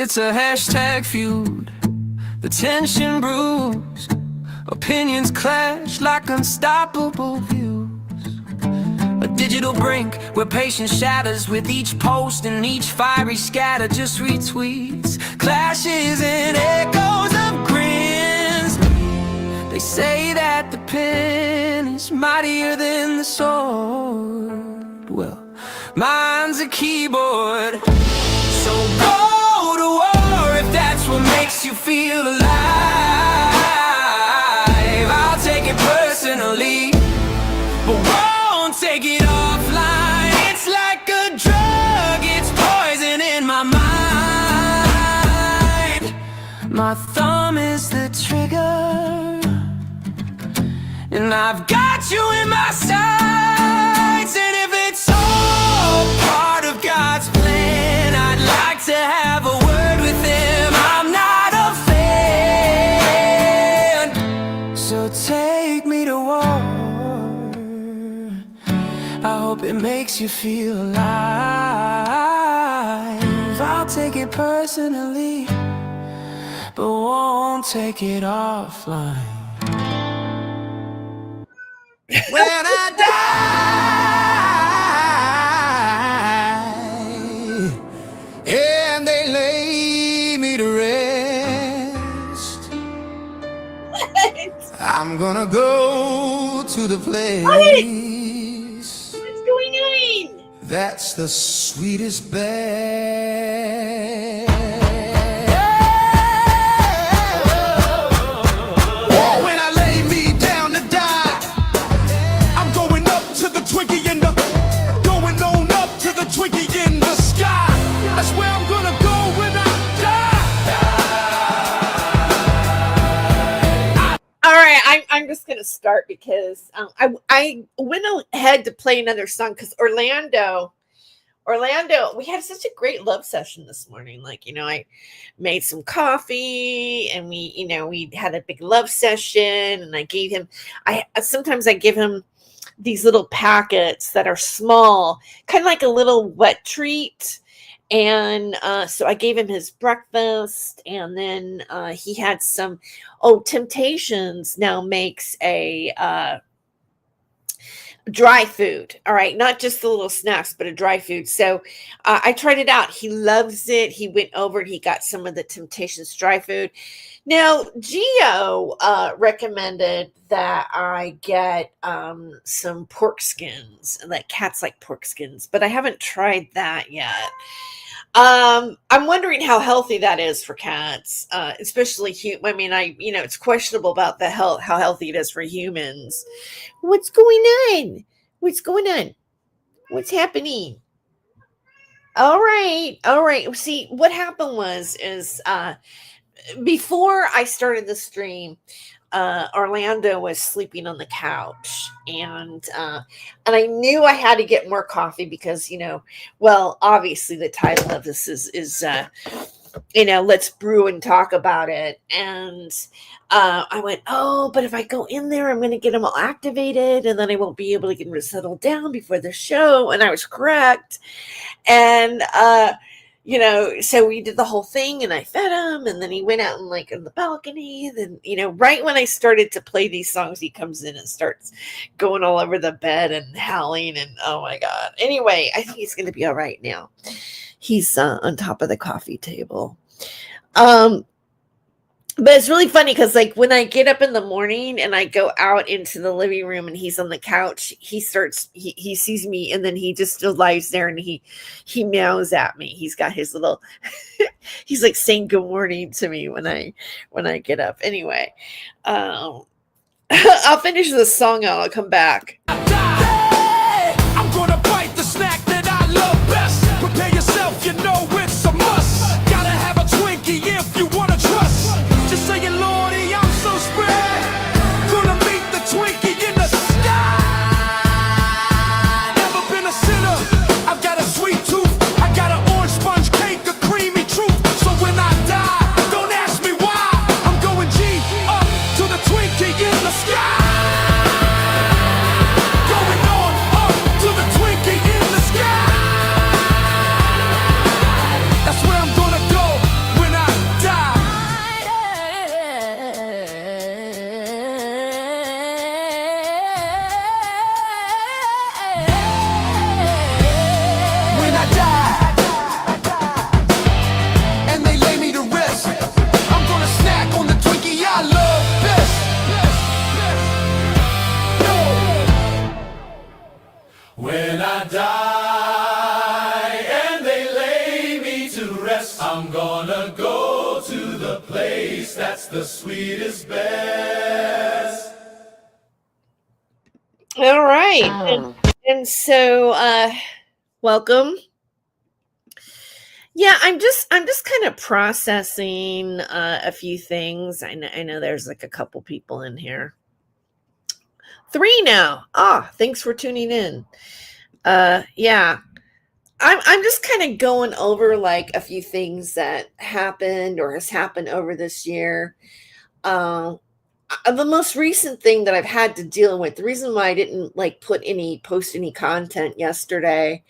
it's a hashtag feud. The tension brews, opinions clash like unstoppable views. A digital brink where patience shatters with each post and each fiery scatter. Just retweets, clashes and echoes of grins. They say that the pen is mightier than the sword. Well, mine's a keyboard. So go to war if that's what makes you feel alive. I'll take it personally, but won't take it offline. It's like a drug, it's poison in my mind. My thumb is the trigger, and I've got you in my sights. And if it's all part of God's plan, I'd like to have a word with him. I'm not a fan, so take me to war. I hope it makes you feel alive. I'll take it personally, but won't take it offline. When I die and they lay me to rest, I'm gonna go to the place that's the sweetest bed. Oh, when I lay me down to die, I'm going up to the Twinkie in the, going on up to the Twinkie in the sky. That's where I'm gonna go when I die. All right, I'm just gonna start because I went ahead to play another song because Orlando, we had such a great love session this morning. Like, I made some coffee and we had a big love session, and I gave him, sometimes I give him these little packets that are small, kind of like a little wet treat. And so I gave him his breakfast, and then he had some, Temptations now makes a dry food. All right. Not just the little snacks, but a dry food. So I tried it out. He loves it. He went over, he got some of the Temptations dry food. Now, Gio recommended that I get some pork skins, and like cats like pork skins, but I haven't tried that yet. I'm wondering how healthy that is for cats, especially it's questionable about how healthy it is for humans. What's going on? What's What's happening? All right. See, what happened is before I started the stream, Orlando was sleeping on the couch, and I knew I had to get more coffee because, obviously the title of this is let's brew and talk about it. And I went, but if I go in there, I'm going to get them all activated, and then I won't be able to get them to settle down before the show. And I was correct. And so we did the whole thing, and I fed him, and then he went out in the balcony. Then, right when I started to play these songs, he comes in and starts going all over the bed and howling, and oh my God. Anyway, I think he's going to be all right now. He's on top of the coffee table. But it's really funny because when I get up in the morning and I go out into the living room and he's on the couch, he sees me, and then he just still lies there and he meows at me. He's got his little, he's saying good morning to me when I get up. Anyway, I'll finish this song out. I'll come back. I'm gonna bite the snack that I love best. Prepare yourself, it's a must. Gotta have a Twinkie if you wanna trust. Just saying, Lordy, I'm so spread. Gonna meet the Twinkie in the sky. Never been a sinner. I've got a sweet tooth. I got an orange sponge cake, a creamy truth. So when I die, don't ask me why. I'm going G up to the Twinkie in the sky. Going on up to the Twinkie in the sky. That's where I'm gonna go. the sweetest best. All right. And so welcome. Yeah, I'm just kind of processing a few things. I know there's like a couple people in here. 3 now. Thanks for tuning in. Yeah. I'm just kind of going over like a few things that happened or has happened over this year. The most recent thing that I've had to deal with, the reason why I didn't like post any content yesterday,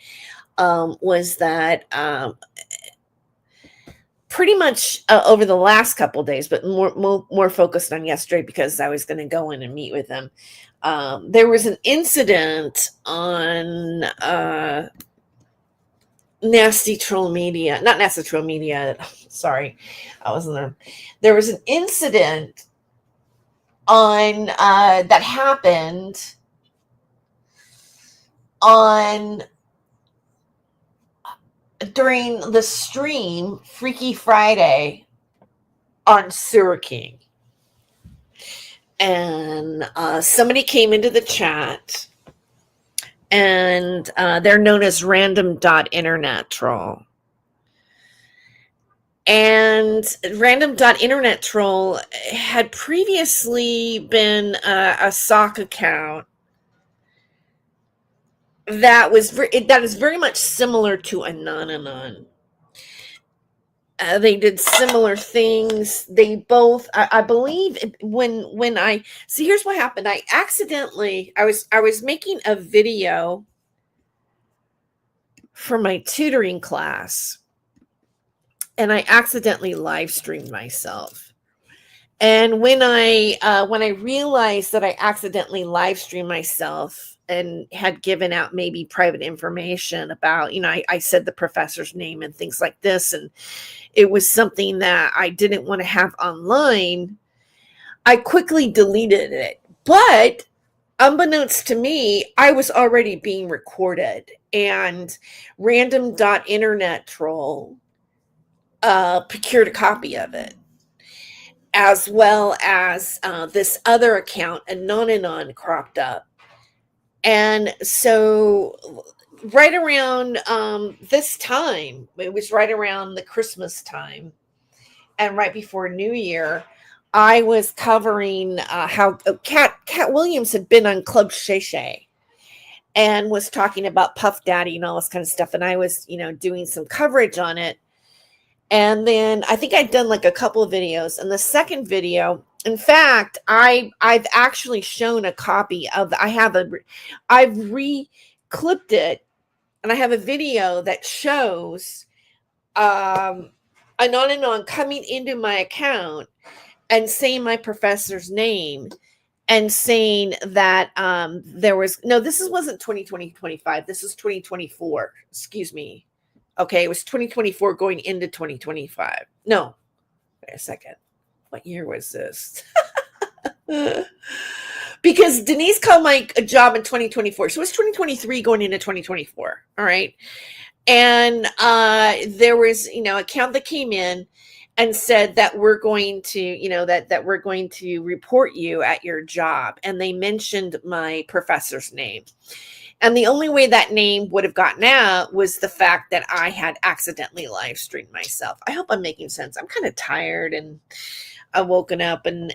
was that pretty much over the last couple days, but more focused on yesterday because I was going to go in and meet with them. There was an incident on Nasty Troll Media, not Nasty Troll Media. Sorry, I wasn't there. There was an incident on that happened on during the stream Freaky Friday on Sewer King. And somebody came into the chat, and they're known as random.internet troll. And random.internet troll had previously been a sock account that is very much similar to Anonymon. They did similar things. They both, I believe, when I see, here's what happened. I was making a video for my tutoring class, and I accidentally live streamed myself. And when I realized that I accidentally live streamed myself and had given out maybe private information about, I said the professor's name and things like this, and it was something that I didn't want to have online, I quickly deleted it. But unbeknownst to me, I was already being recorded, and random.internet troll procured a copy of it, as well as this other account, Anonanon, cropped up. And so right around this time, it was right around the Christmas time and right before New Year, I was covering how Cat Williams had been on Club Shay Shay and was talking about Puff Daddy and all this kind of stuff. And I was, doing some coverage on it. And then I think I'd done like a couple of videos. And the second video, in fact, I've actually shown a copy of, I've re-clipped it, and I have a video that shows Anonanon coming into my account and saying my professor's name and saying that wasn't 2025. This is 2024. Excuse me. Okay, it was 2024 going into 2025. No, wait a second. What year was this? Because Denise called my job in 2024. So it was 2023 going into 2024. All right. And there was, account that came in and said that we're going to, that we're going to report you at your job. And they mentioned my professor's name. And the only way that name would have gotten out was the fact that I had accidentally live streamed myself. I hope I'm making sense. I'm kind of tired, and I've woken up, and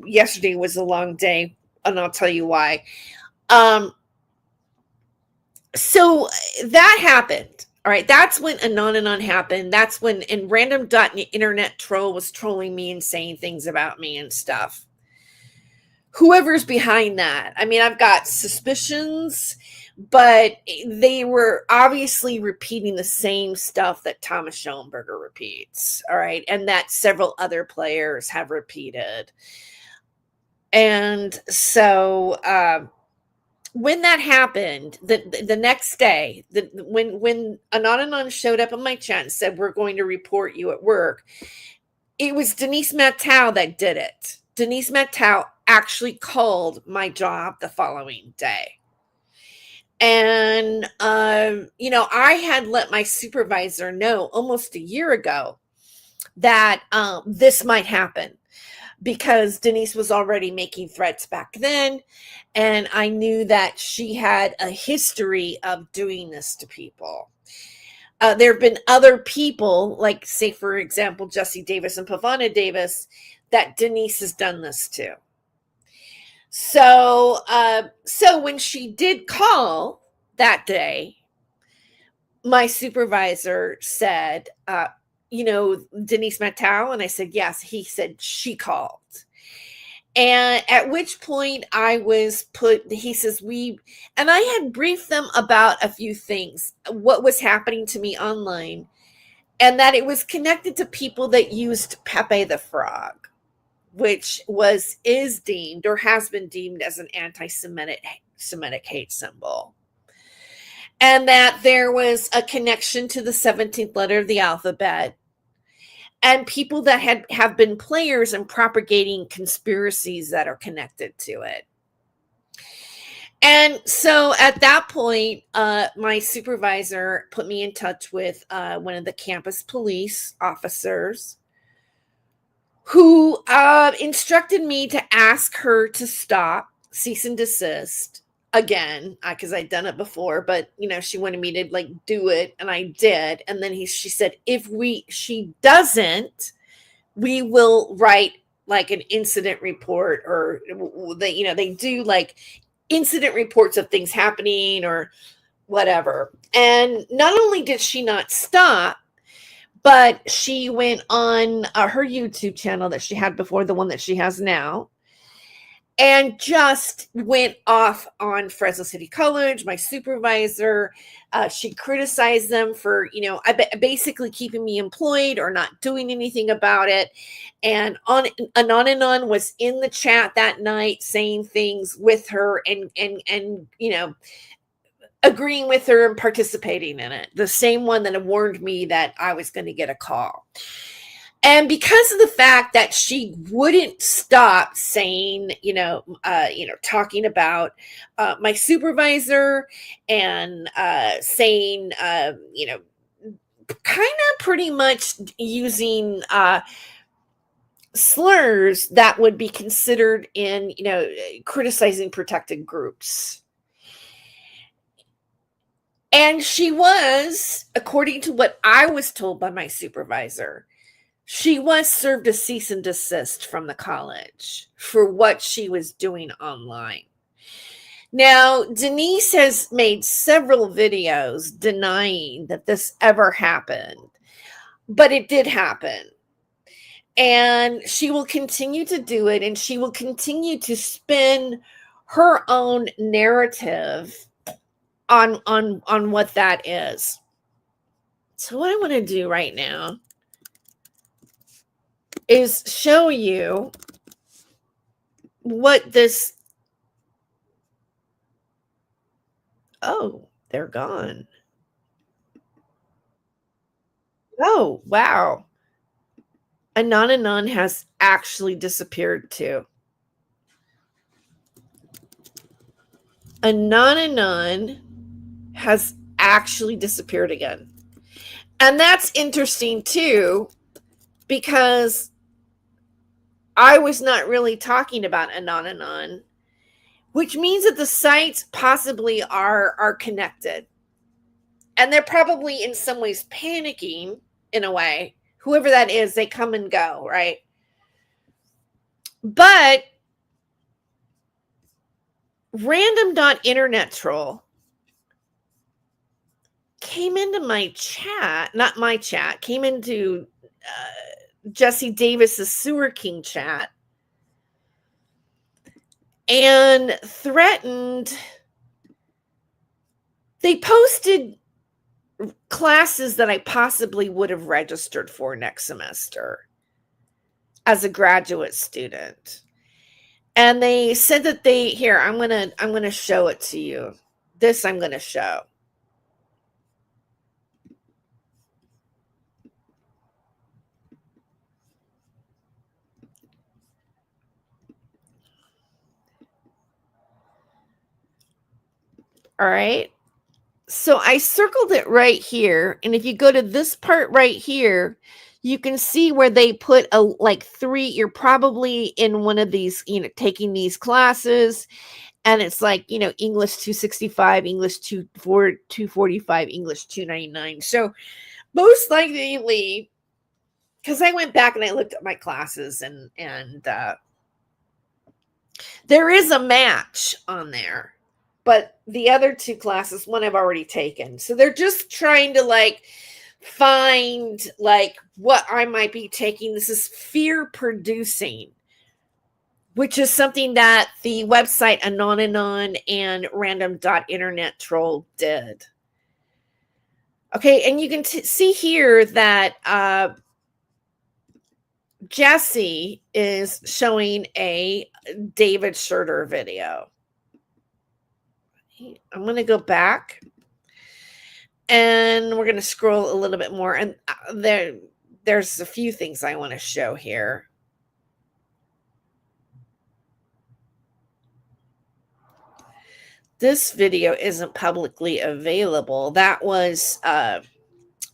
yesterday was a long day, and I'll tell you why. So that happened. All right. That's when Anonanon happened. That's when random.internet troll was trolling me and saying things about me and stuff. Whoever's behind that. I mean, I've got suspicions, but they were obviously repeating the same stuff that Thomas Schoenberger repeats. All right. And that several other players have repeated. And so when that happened, the next day, when Anonanon showed up in my chat and said, we're going to report you at work, it was Denise Matau that did it. Denise Matau actually called my job the following day. And, I had let my supervisor know almost a year ago that this might happen, because Denise was already making threats back then. And I knew that she had a history of doing this to people. There have been other people, like, say, for example, Jesse Davis and Pavana Davis, that Denise has done this to. So when she did call that day, my supervisor said, Denise Mattel? And I said, yes. He said, she called. And at which point he says, and I had briefed them about a few things, what was happening to me online, and that it was connected to people that used Pepe the Frog, which is deemed, or has been deemed, as an anti-Semitic hate symbol. And that there was a connection to the 17th letter of the alphabet, and people that have been players in propagating conspiracies that are connected to it. And so at that point, my supervisor put me in touch with one of the campus police officers, who instructed me to ask her to stop, cease and desist again, because I'd done it before, but she wanted me to do it, and I did. And then she said, if she doesn't, we will write an incident report, or they do incident reports of things happening or whatever. And not only did she not stop, but she went on her YouTube channel that she had before, the one that she has now, and just went off on Fresno City College, my supervisor. She criticized them for, basically keeping me employed or not doing anything about it. And on and on was in the chat that night, saying things with her, and agreeing with her and participating in it. The same one that had warned me that I was going to get a call. And because of the fact that she wouldn't stop saying, talking about my supervisor, and saying, kind of pretty much using slurs that would be considered in, criticizing protected groups. And she was, according to what I was told by my supervisor, she was served a cease and desist from the college for what she was doing online. Now, Denise has made several videos denying that this ever happened, but it did happen. And she will continue to do it, and she will continue to spin her own narrative on what that is. So what I want to do right now is show you what this. Oh, they're gone. Oh, wow. Anon has actually disappeared too. Anon has actually disappeared again. And that's interesting too, because I was not really talking about Anon, which means that the sites possibly are connected. And they're probably in some ways panicking, in a way. Whoever that is, they come and go, right? But random.internet troll came into my chat, not my chat, came into Jesse Davis's Sewer King chat, and threatened. They posted classes that I possibly would have registered for next semester as a graduate student. And they said that I'm going to show it to you. This I'm going to show. All right. So I circled it right here. And if you go to this part right here, you can see where they put a like 3. You're probably in one of these, taking these classes, and it's like, English 265, English 245, English 299. So most likely, because I went back and I looked at my classes, and there is a match on there, but the other 2 classes, one I've already taken. So they're just trying to like find like what I might be taking. This is fear producing, which is something that the website Anonanon and Random.Internet Troll did. Okay, and you can see here that Jesse is showing a David Schurter video. I'm going to go back, and we're going to scroll a little bit more, and there's a few things I want to show here. This video isn't publicly available. That was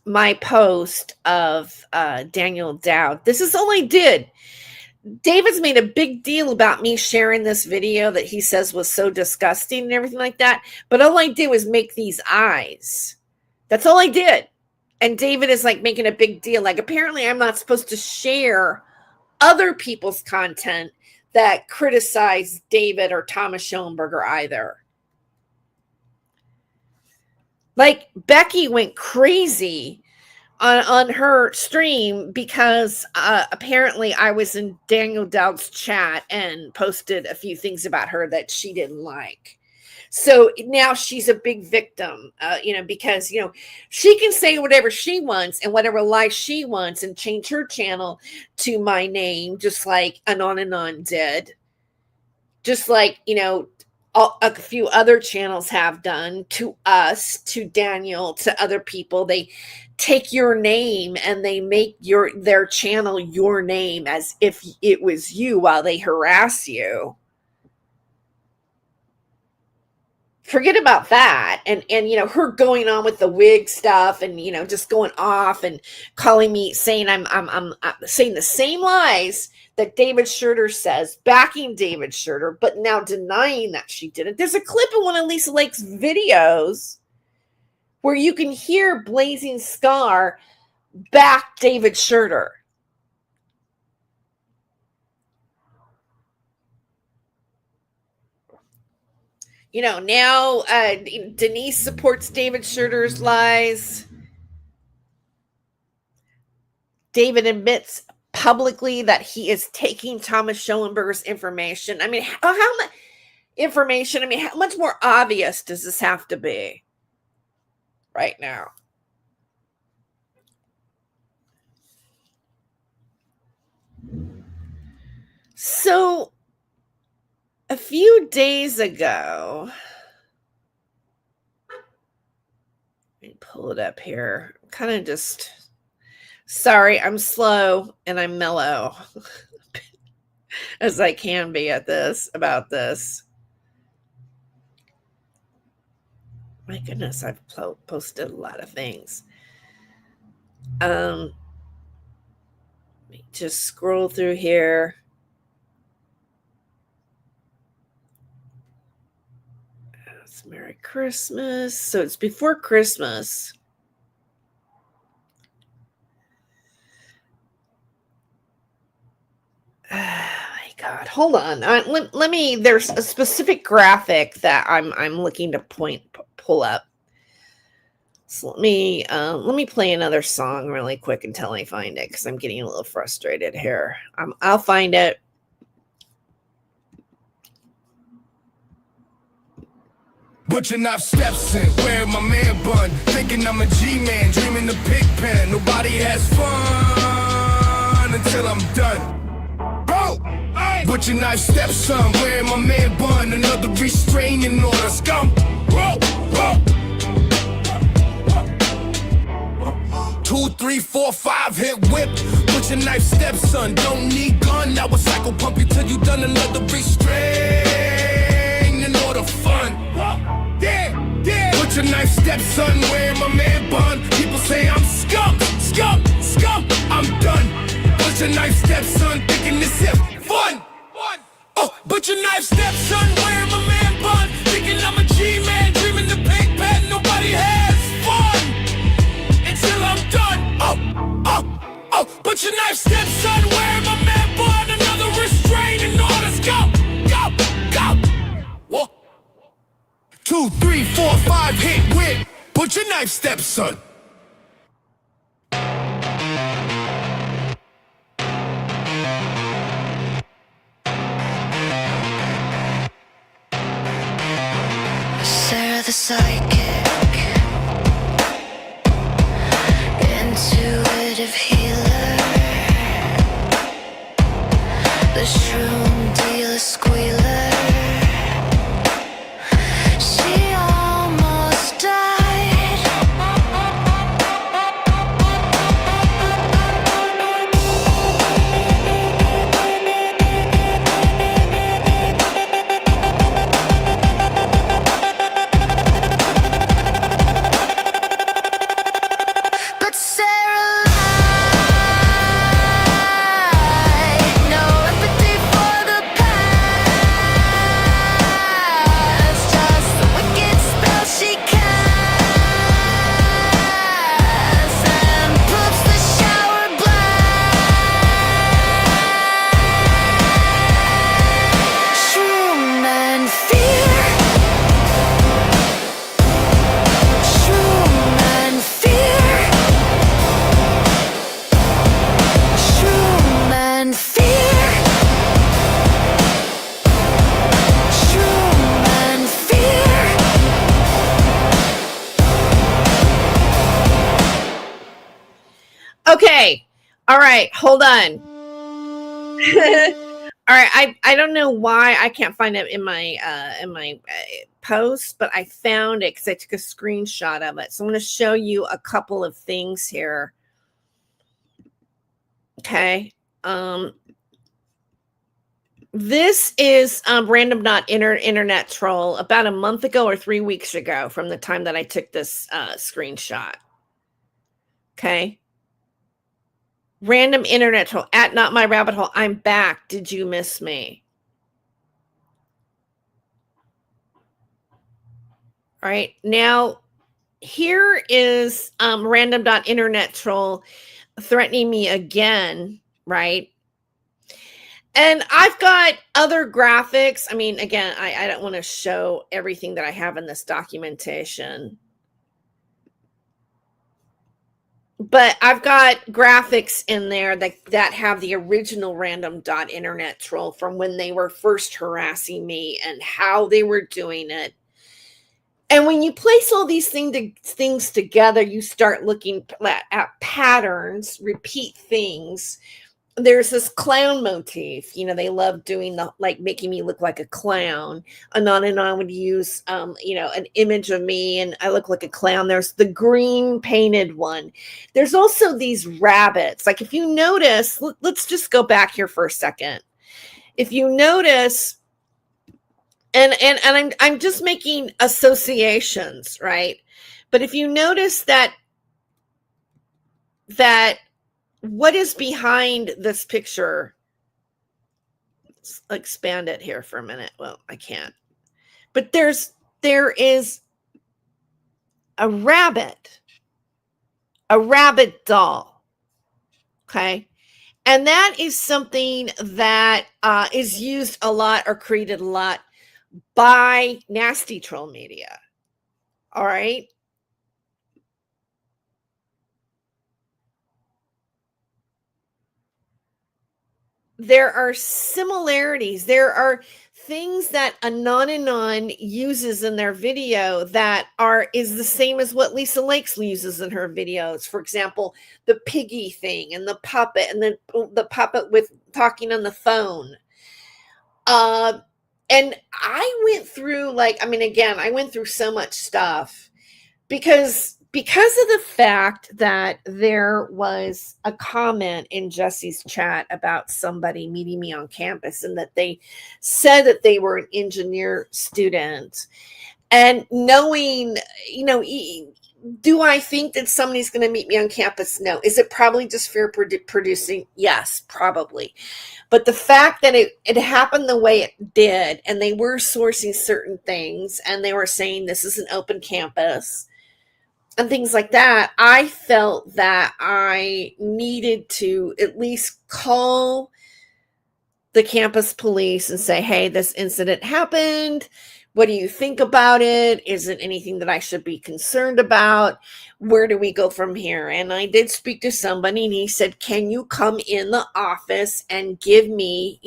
my post of Daniel Dowd. This is all I did. David's made a big deal about me sharing this video that he says was so disgusting and everything like that. But all I did was make these eyes. That's all I did. And David is like making a big deal. Like, apparently I'm not supposed to share other people's content that criticize David or Thomas Schoenberger either. Like, Becky went crazy on her stream because apparently I was in Daniel Dowd's chat and posted a few things about her that she didn't like. So now she's a big victim, because, she can say whatever she wants and whatever lies she wants and change her channel to my name, just like Anon did. Just like, a few other channels have done to us, to Daniel, to other people. They take your name and they make their channel your name as if it was you while they harass you. Forget about that. And her going on with the wig stuff and, just going off and calling me, saying I'm saying the same lies that David Schurter says, backing David Schurter, but now denying that she did it. There's a clip of one of Lisa Lake's videos where you can hear Blazing Scar back David Schurter. Now Denise supports David Schurter's lies. David admits publicly that he is taking Thomas Schoenberger's information. I mean, how much information? I mean, how much more obvious does this have to be right now? So, a few days ago, let me pull it up here. Kind of just, sorry, I'm slow and I'm mellow as I can be about this. My goodness, I've posted a lot of things. Let me just scroll through here. It's Merry Christmas. So it's before Christmas. Oh my God, hold on. Let me. There's a specific graphic that I'm looking to pull up. So let me play another song really quick until I find it, because I'm getting a little frustrated here. I'll find it. Butcher knife steps in, wearing my man bun, thinking I'm a G-man, dreaming the pig pen. Nobody has fun until I'm done. Bro, butcher knife stepson, wearing my man bun, another restraining order. Scum, bro, bro. 2, 3, 4, 5 hit whip. Butcher knife stepson, don't need gun. Now a cycle pump you till you done another restraining order. Fun. Butcher knife stepson, wearing my man bun. People say I'm scum, scum, scum. I'm done. Butcher knife stepson, thinking this hip fun. Oh, butcher knife stepson, wearing my man bun, thinking I'm a G-man, dreaming the pig pen. Nobody has fun until I'm done. Oh, butcher knife stepson, wearing my man bun, another restraining orders. Go. Whoa. 2, 3, 4, 5, hit with butcher knife stepson. Sarah the psychic, intuitive healer, the shroom dealer squealer. She almost died. But Sarah lied. No empathy for the past, just the wicked spell she casts and poops the shower black. Shroom and fear. Shroom and fear. Shroom and fear. Shroom and fear. Okay. All right. Hold on. All right. I don't know why I can't find it in my post, but I found it because I took a screenshot of it. So I'm going to show you a couple of things here. Okay. This is random internet troll about a month ago or 3 weeks ago from the time that I took this screenshot. Okay. Random internet troll at not my rabbit hole. I'm back. Did you miss me? All right. Now, here is random.internet troll threatening me again, right? And I've got other graphics. I mean, again, I don't want to show everything that I have in this documentation. But I've got graphics in there that have the original random.internet troll from when they were first harassing me and how they were doing it. And when you place all these things together, you start looking at patterns, repeat things. There's this clown motif. You know, they love doing making me look like a clown. Anon would use, an image of me and I look like a clown. There's the green painted one. There's also these rabbits. Like if you notice, let's just go back here for a second. If you notice, and I'm just making associations, right? But if you notice that what is behind this picture, let's expand it here for a minute. Well, I can't. But there is a rabbit doll. Okay. And that is something that is used a lot or created a lot by nasty troll media. All right. There are similarities. There are things that Anon uses in their video that is the same as what Lisa Lakes uses in her videos. For example, the piggy thing and the puppet and the puppet with talking on the phone. And I went through I went through so much stuff because of the fact that there was a comment in Jesse's chat about somebody meeting me on campus and that they said that they were an engineer student, and knowing, Do I think that somebody's going to meet me on campus? No. Is it probably just fear producing? Yes, probably. But the fact that it happened the way it did, and they were sourcing certain things, and they were saying this is an open campus and things like that, I felt that I needed to at least call the campus police and say, hey, this incident happened. What do you think about it? Is it anything that I should be concerned about? Where do we go from here? And I did speak to somebody, and he said, can you come in the office and give me,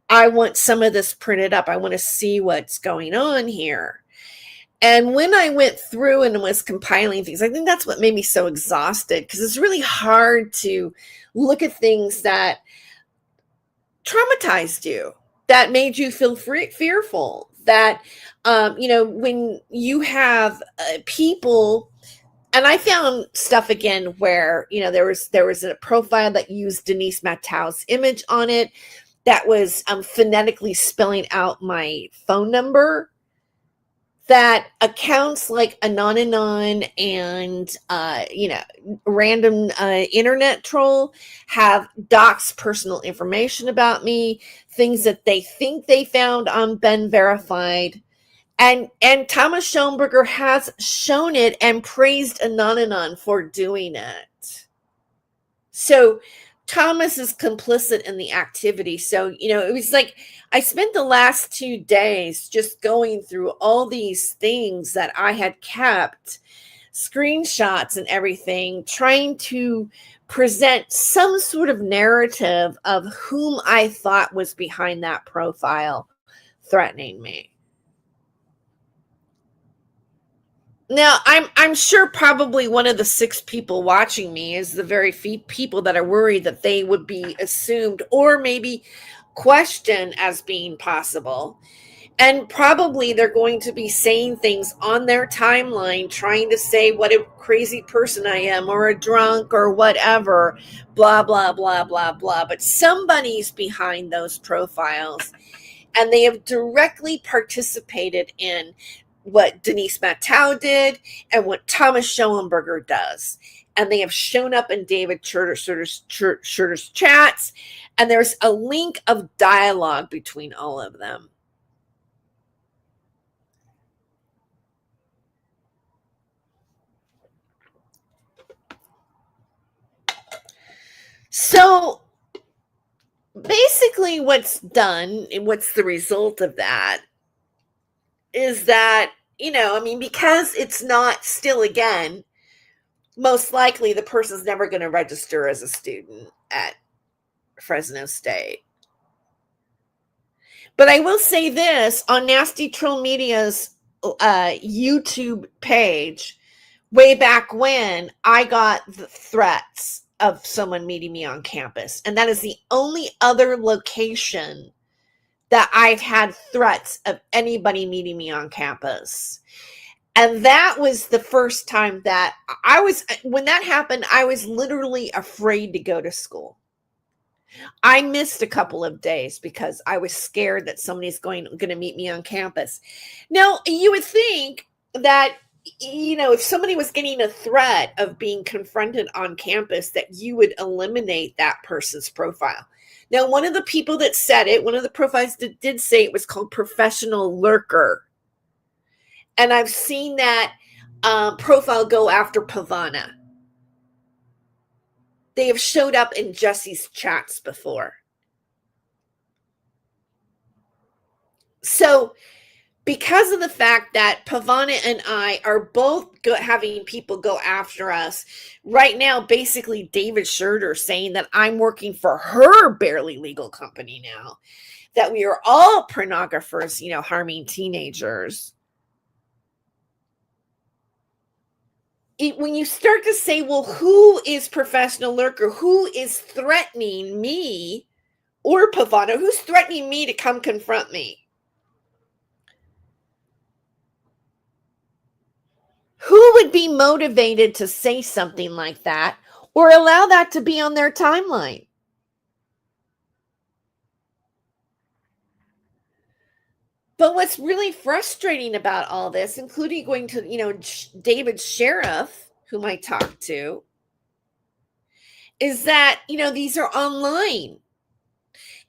I want some of this printed up. I want to see what's going on here. And when I went through and was compiling things, I think that's what made me so exhausted, because it's really hard to look at things that traumatized you, that made you feel fearful, that, when you have people, and I found stuff again where, there was a profile that used Denise Matau's image on it that was phonetically spelling out my phone number, that accounts like Anonanon and, random internet troll have doxed personal information about me, things that they think they found on Ben Verified. And Thomas Schoenberger has shown it and praised Anonanon for doing it. So Thomas is complicit in the activity. So, it was like I spent the last 2 days just going through all these things that I had kept, screenshots and everything, trying to present some sort of narrative of whom I thought was behind that profile threatening me. Now, I'm sure probably one of the 6 people watching me is the very few people that are worried that they would be assumed or maybe questioned as being possible. And probably they're going to be saying things on their timeline, trying to say what a crazy person I am, or a drunk, or whatever, blah, blah, blah, blah, blah. But somebody's behind those profiles, and they have directly participated in what Denise Matau did and what Thomas Schoenberger does. And they have shown up in David Schurter's chats, and there's a link of dialogue between all of them. So basically what's done and what's the result of that is that, because it's not still, again, most likely the person's never going to register as a student at Fresno State. But I will say this, on Nasty Troll Media's YouTube page, way back when, I got the threats of someone meeting me on campus. And that is the only other location that I've had threats of anybody meeting me on campus. And that was the first time that when that happened, I was literally afraid to go to school. I missed a couple of days because I was scared that somebody's going to meet me on campus. Now, you would think that, if somebody was getting a threat of being confronted on campus, that you would eliminate that person's profile. Now, one of the people that said it, one of the profiles that did say it, was called Professional Lurker. And I've seen that profile go after Pavana. They have showed up in Jesse's chats before. So, because of the fact that Pavana and I are both having people go after us, right now, basically David Schurter saying that I'm working for her barely legal company now, that we are all pornographers, harming teenagers. When you start to say, well, who is Professional Lurker? Who is threatening me, or Pavana? Who's threatening me to come confront me? Who would be motivated to say something like that or allow that to be on their timeline? But what's really frustrating about all this, including going to, David's sheriff, whom I talked to, is that, these are online.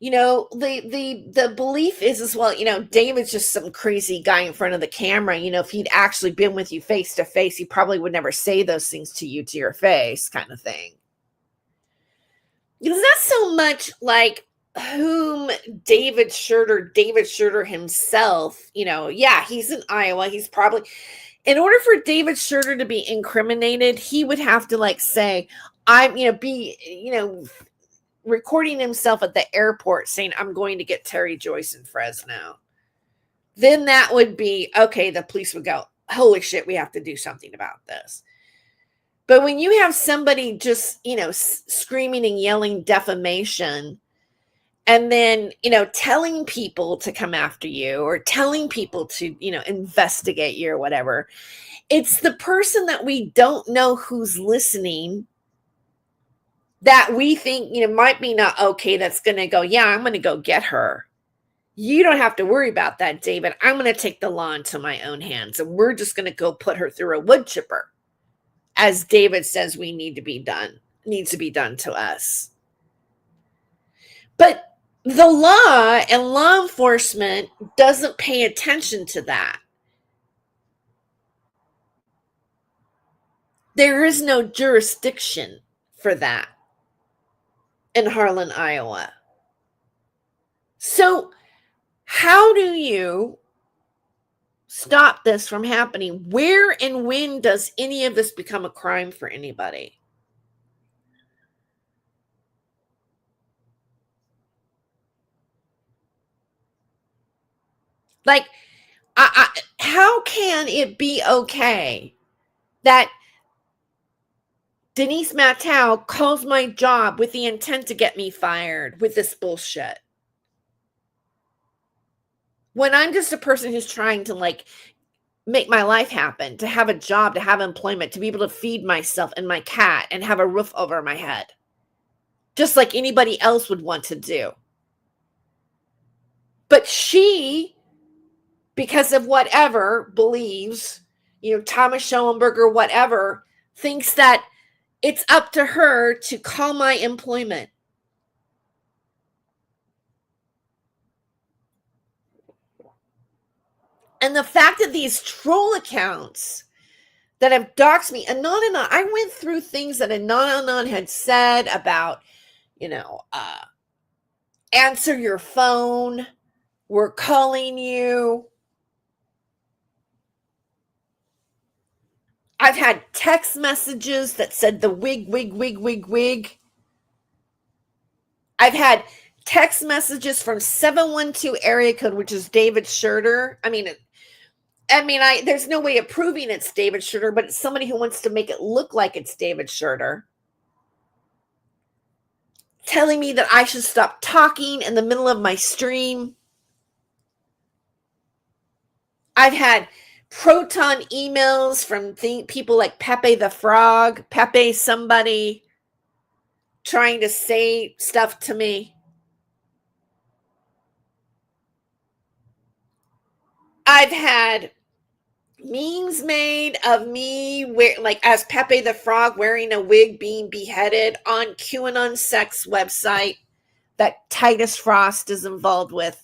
The belief is as well, David's just some crazy guy in front of the camera. If he'd actually been with you face to face, he probably would never say those things to you to your face, kind of thing. It's not so much like whom David Schurter himself, he's in Iowa. He's probably, in order for David Schurter to be incriminated, he would have to say, recording himself at the airport saying, I'm going to get Terry Joyce in Fresno. Then that would be, okay, the police would go, holy shit, we have to do something about this. But when you have somebody just, screaming and yelling defamation, and then, telling people to come after you or telling people to, investigate you or whatever, it's the person that we don't know who's listening that we think, might be not okay, that's going to go, yeah, I'm going to go get her. You don't have to worry about that, David. I'm going to take the law into my own hands, and we're just going to go put her through a wood chipper, as David says needs to be done to us. But the law and law enforcement doesn't pay attention to that. There is no jurisdiction for that in Harlan, Iowa. So how do you stop this from happening? Where and when does any of this become a crime for anybody? How can it be okay that Denise Matteau calls my job with the intent to get me fired with this bullshit, when I'm just a person who's trying to make my life happen, to have a job, to have employment, to be able to feed myself and my cat and have a roof over my head, just like anybody else would want to do. But she, because of whatever, believes, Thomas Schoenberger, whatever, thinks that it's up to her to call my employment. And the fact that these troll accounts that have doxed me, Anon, I went through things that Anon had said about, answer your phone, we're calling you. I've had text messages that said the wig. I've had text messages from 712 area code, which is David Schurter. There's no way of proving it's David Schurter, but it's somebody who wants to make it look like it's David Schurter, telling me that I should stop talking in the middle of my stream. I've had Proton emails from people like Pepe the Frog, Pepe somebody, trying to say stuff to me. I've had memes made of me as Pepe the Frog wearing a wig being beheaded on QAnon sex website that Titus Frost is involved with.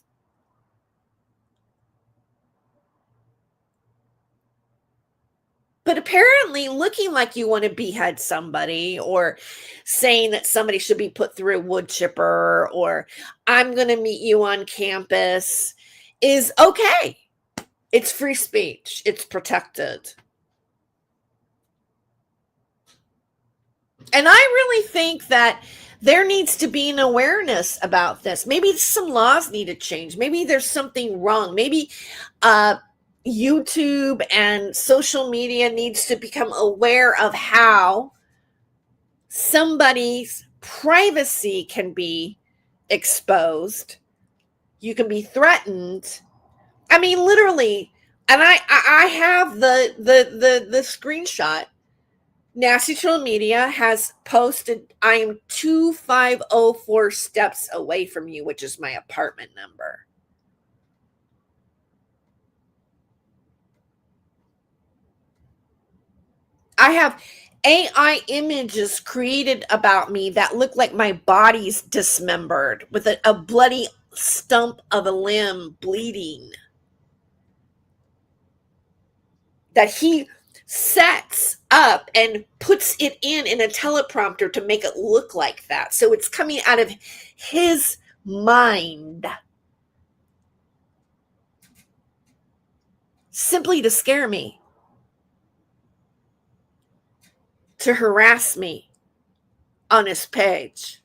But apparently looking like you want to behead somebody, or saying that somebody should be put through a wood chipper, or I'm going to meet you on campus, is okay. It's free speech. It's protected. And I really think that there needs to be an awareness about this. Maybe some laws need to change. Maybe there's something wrong. Maybe YouTube and social media needs to become aware of how somebody's privacy can be exposed. You can be threatened. Literally, and I have the screenshot. Nasty Troll Media has posted, I am 2504 steps away from you, which is my apartment number. I have AI images created about me that look like my body's dismembered with a bloody stump of a limb bleeding. That he sets up and puts it in a teleprompter to make it look like that. So it's coming out of his mind. Simply to scare me. To harass me on his page.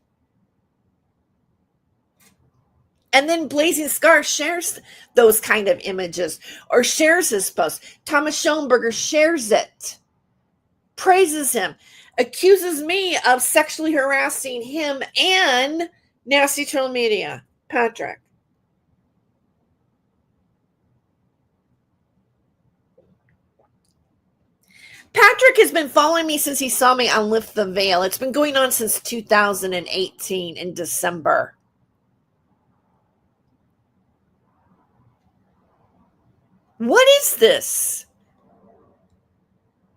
And then Blazing Scar shares those kind of images or shares his post. Thomas Schoenberger shares it, praises him, accuses me of sexually harassing him and Nasty Troll Media. Patrick. Patrick has been following me since he saw me on Lift the Veil. It's been going on since 2018 in December. What is this?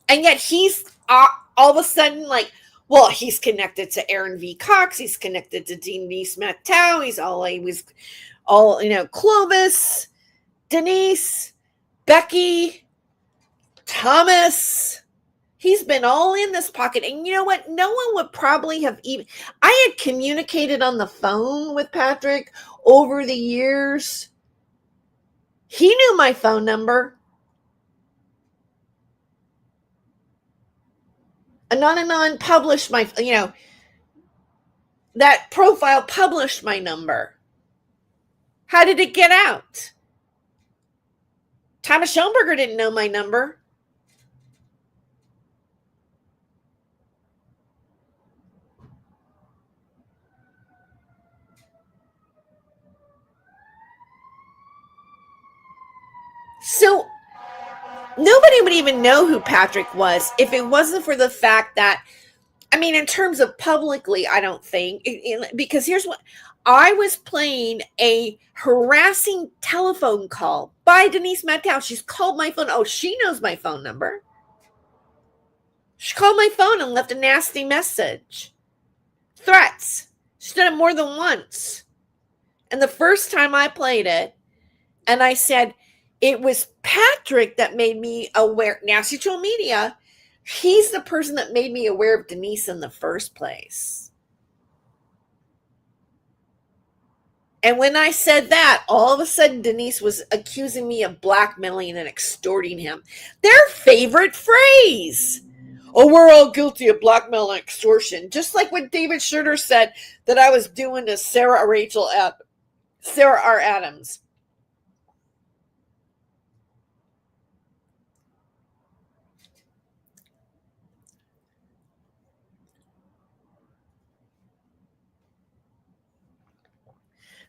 And yet he's all of a sudden like, well, he's connected to Aaron V. Cox. He's connected to Denise Matteau. He was all, Clovis, Denise, Becky, Thomas. He's been all in this pocket. And you know what? No one would probably have even, I had communicated on the phone with Patrick over the years. He knew my phone number. Anon published my, that profile published my number. How did it get out? Thomas Schoenberger didn't know my number. So nobody would even know who Patrick was if it wasn't for the fact that, in terms of publicly, I don't think, because here's what, I was playing a harassing telephone call by Denise Matteau. She's called my phone. Oh, she knows my phone number. She called my phone and left a nasty message. Threats. She's done it more than once. And the first time I played it, and I said, it was Patrick that made me aware. Nasty Troll Media, he's the person that made me aware of Denise in the first place. And when I said that, all of a sudden Denise was accusing me of blackmailing and extorting him. Their favorite phrase. Oh, we're all guilty of blackmail and extortion. Just like what David Schroeder said that I was doing to Sarah R. Adams.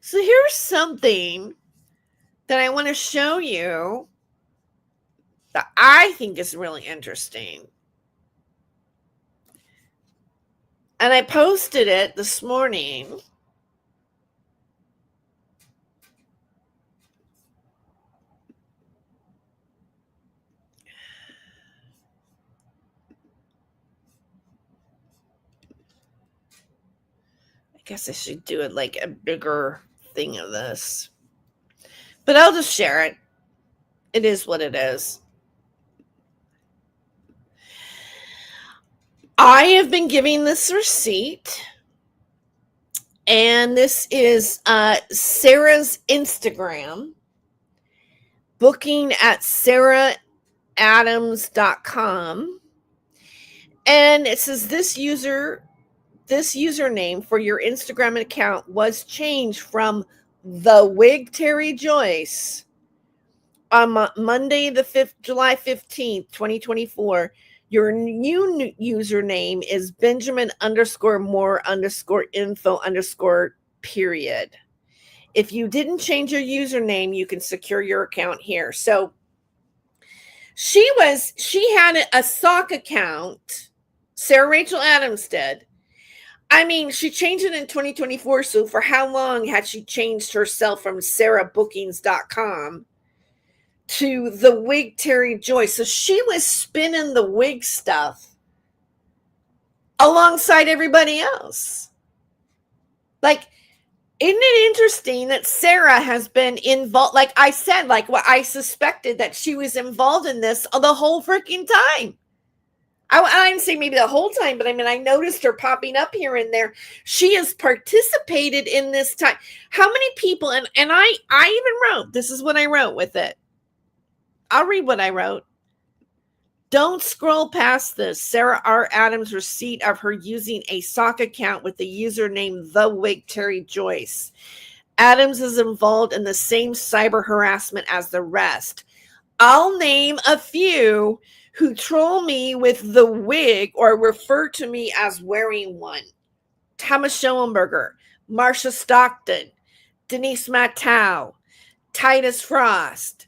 So here's something that I want to show you that I think is really interesting. And I posted it this morning. I guess I should do it like a bigger thing of this. But I'll just share it. It is what it is. I have been giving this receipt. And this is Sarah's Instagram. Booking at sarahdadams.com. And it says this username for your Instagram account was changed from the Wig Terry Joyce on Monday, July 15th, 2024. Your new username is Benjamin_more_info_period. If you didn't change your username, you can secure your account here. So she had a sock account. Sarah Rachel Adams did. She changed it in 2024. So for how long had she changed herself from sarahbookings.com to the wig Terry Joyce. So she was spinning the wig stuff alongside everybody else. Like, isn't it interesting that Sarah has been involved? Like I said, like what I suspected, that she was involved in this the whole freaking time. I didn't say maybe the whole time, but I mean, I noticed her popping up here and there. She has participated in this time. How many people, and I even wrote, this is what I wrote with it. I'll read what I wrote. Don't scroll past this. Sarah R. Adams' receipt of her using a sock account with the username The Wig Terry Joyce. Adams is involved in the same cyber harassment as the rest. I'll name a few who troll me with the wig or refer to me as wearing one. Thomas Schoenberger, Marsha Stockton, Denise Matau, Titus Frost,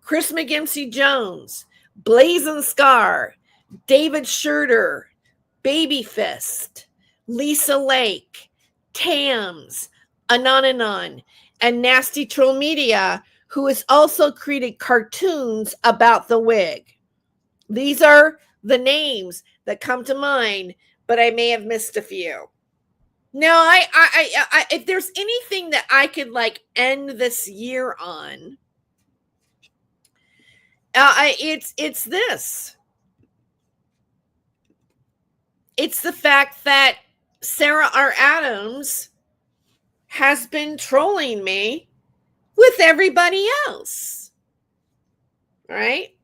Chris McGimsey Jones, Blazing Scar, David Schurter, Baby Fist, Lisa Lake, Tams, Anonanon, and Nasty Troll Media, who has also created cartoons about the wig. These are the names that come to mind, but I may have missed a few. Now, I if there's anything that I could like end this year on, it's this. It's the fact that Sarah R. Adams has been trolling me with everybody else. Right?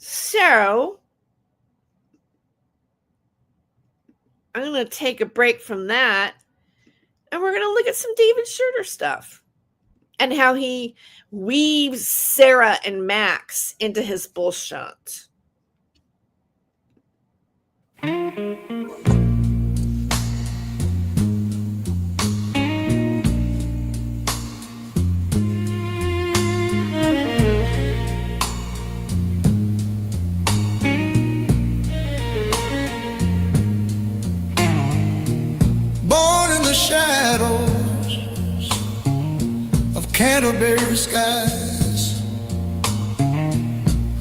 So, I'm going to take a break from that, and we're going to look at some David Schurter stuff and how he weaves Sarah and Max into his bullshit. Born in the shadows of Canterbury skies,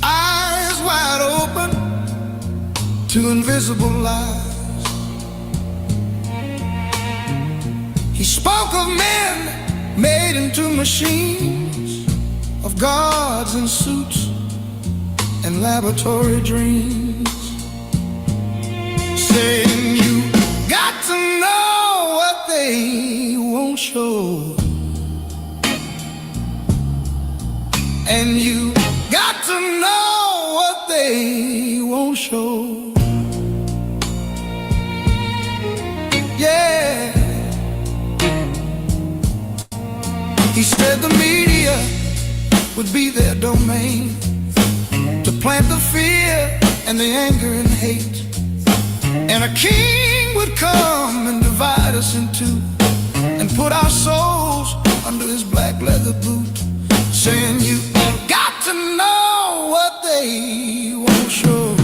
eyes wide open to invisible lies. He spoke of men made into machines, of gods in suits and laboratory dreams, saying you got to know what they won't show, and you got to know what they won't show. Yeah. He said the media would be their domain, to plant the fear and the anger and hate, and a king would come and divide us in two and put our souls under his black leather boot, saying you got to know what they won't show,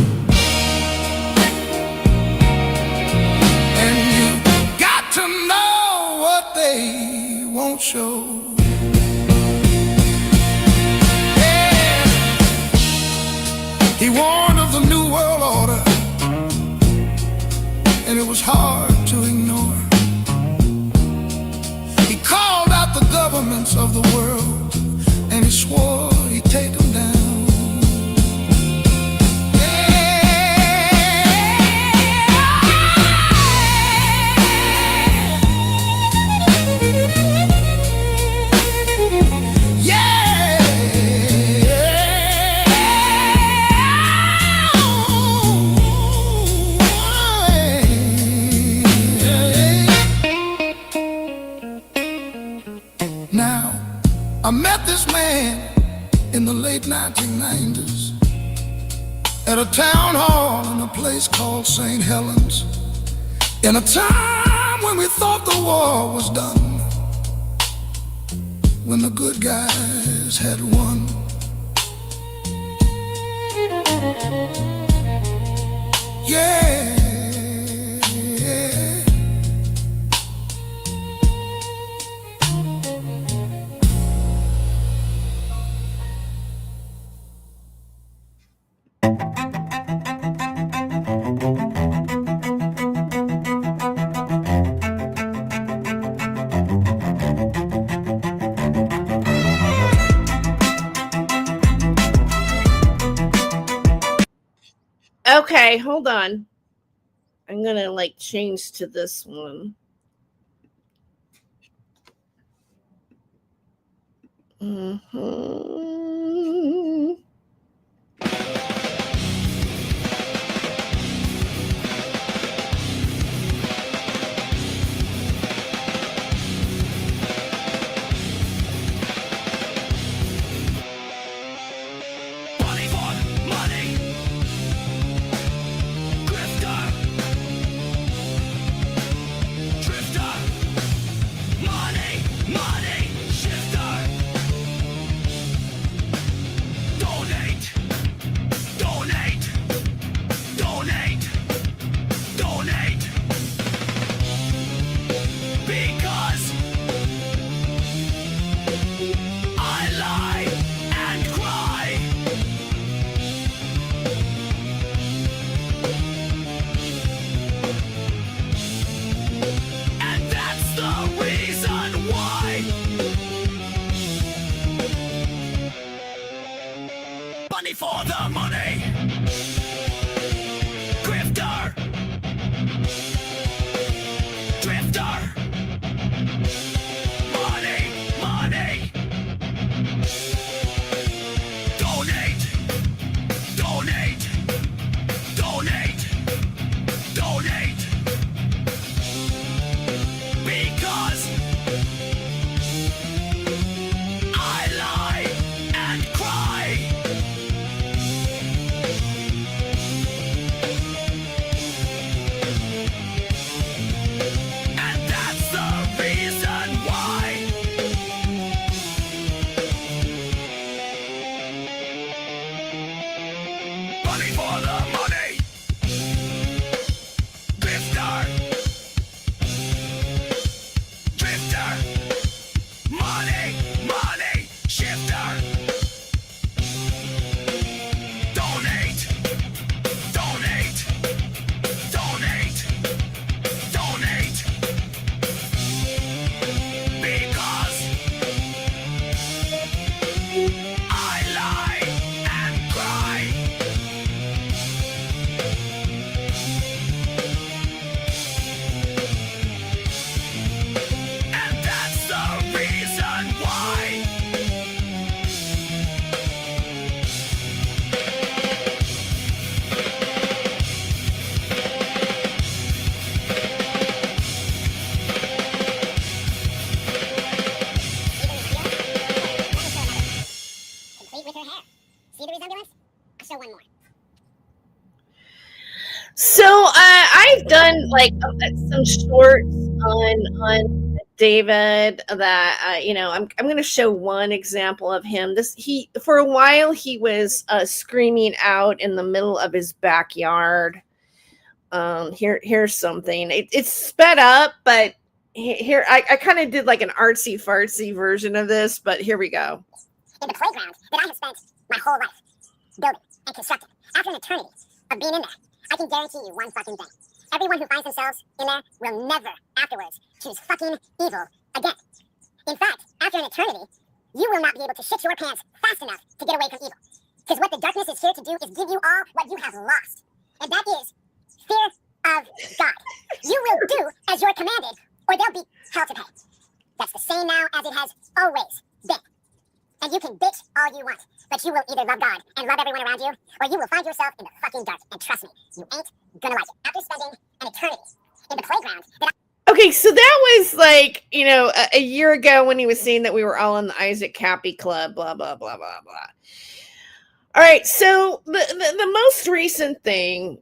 and you got to know what they won't show. Yeah. He warned of the new world order, and it was hard to ignore. He called out the governments of the world, and he swore he'd take them down. I met this man in the late 1990s at a town hall in a place called St. Helens, in a time when we thought the war was done, when the good guys had won. Yeah. Okay, hold on. I'm gonna like change to this one. Mhm. Money for money. Grifter. Drifter. Money, money. Shifter. Donate. Donate. Donate. Donate. Because I lie and cry. And that's the reason why. Money for the money. Grifter. Drifter. Money, money. Donate. Donate. Donate. Donate. Because I lie and cry. And that's the reason why. Money for the money. Grifter. Drifter. Money, money. Shifter. Donate. Donate. Donate. Donate. Because I lie and cry. And that's the reason why. Complete with her hair. See the resemblance? I'll show one more. So I've done like some shorts on David that I'm going to show one example of him. He for a while he was screaming out in the middle of his backyard. Here's something. It's sped up, but here I kind of did like an artsy fartsy version of this, but here we go. In the playground that I have spent my whole life building and constructing. After an eternity of being in there, I can guarantee you one fucking thing. Everyone who finds themselves in there will never afterwards choose fucking evil again. In fact, after an eternity, you will not be able to shit your pants fast enough to get away from evil. Because what the darkness is here to do is give you all what you have lost. And that is fear of God. You will do as you're commanded, or there'll be hell to pay. That's the same now as it has always been. And you can bitch all you want, but you will either love God and love everyone around you, or you will find yourself in the fucking dark. And trust me, you ain't gonna like it. After spending an eternity in the playground that Okay, so that was like, a year ago when he was saying that we were all in the Isaac Cappy Club, blah, blah, blah, blah, blah. All right, so the most recent thing,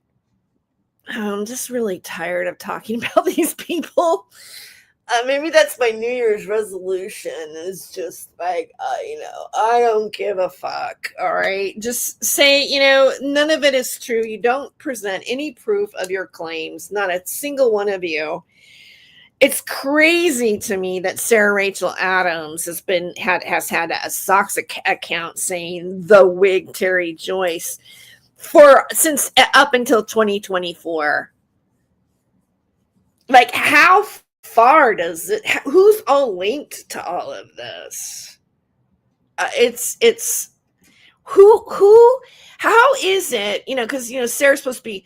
I'm just really tired of talking about these people. Maybe that's my New Year's resolution is just like, I don't give a fuck. All right. Just say, none of it is true. You don't present any proof of your claims. Not a single one of you. It's crazy to me that Sarah Rachel Adams has had a Sox account saying the wig Terry Joyce since up until 2024. Like, how far does it? Who's all linked to all of this? It's How is it, because, Sarah's supposed to be,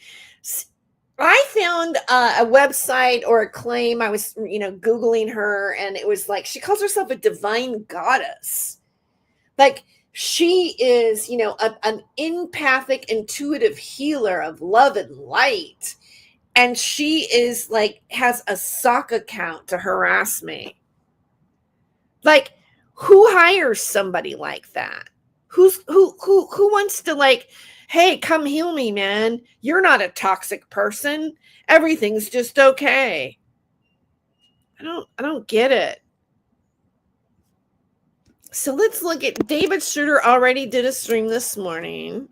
I found a website or a claim. I was, Googling her, and it was like, she calls herself a divine goddess. Like, she is, an empathic, intuitive healer of love and light. And she is like, has a sock account to harass me. Like, who hires somebody like that? Who wants to, like, hey, come heal me, man. You're not a toxic person. Everything's just okay. I don't get it. So let's look at David Schroeder. Already did a stream this morning.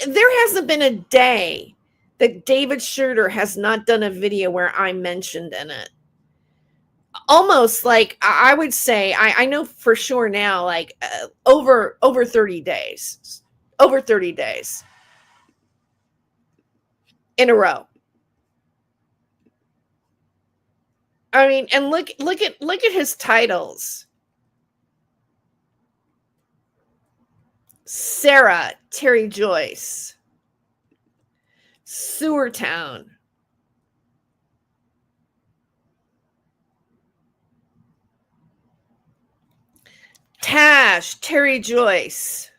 There hasn't been a day that David Schroeder has not done a video where I mentioned in it. Almost like, I would say, I know for sure now, like over 30 days. Over 30 days. In a row. And look at his titles. Sarah, Terry Joyce, Sewer Town, Tash, Terry Joyce,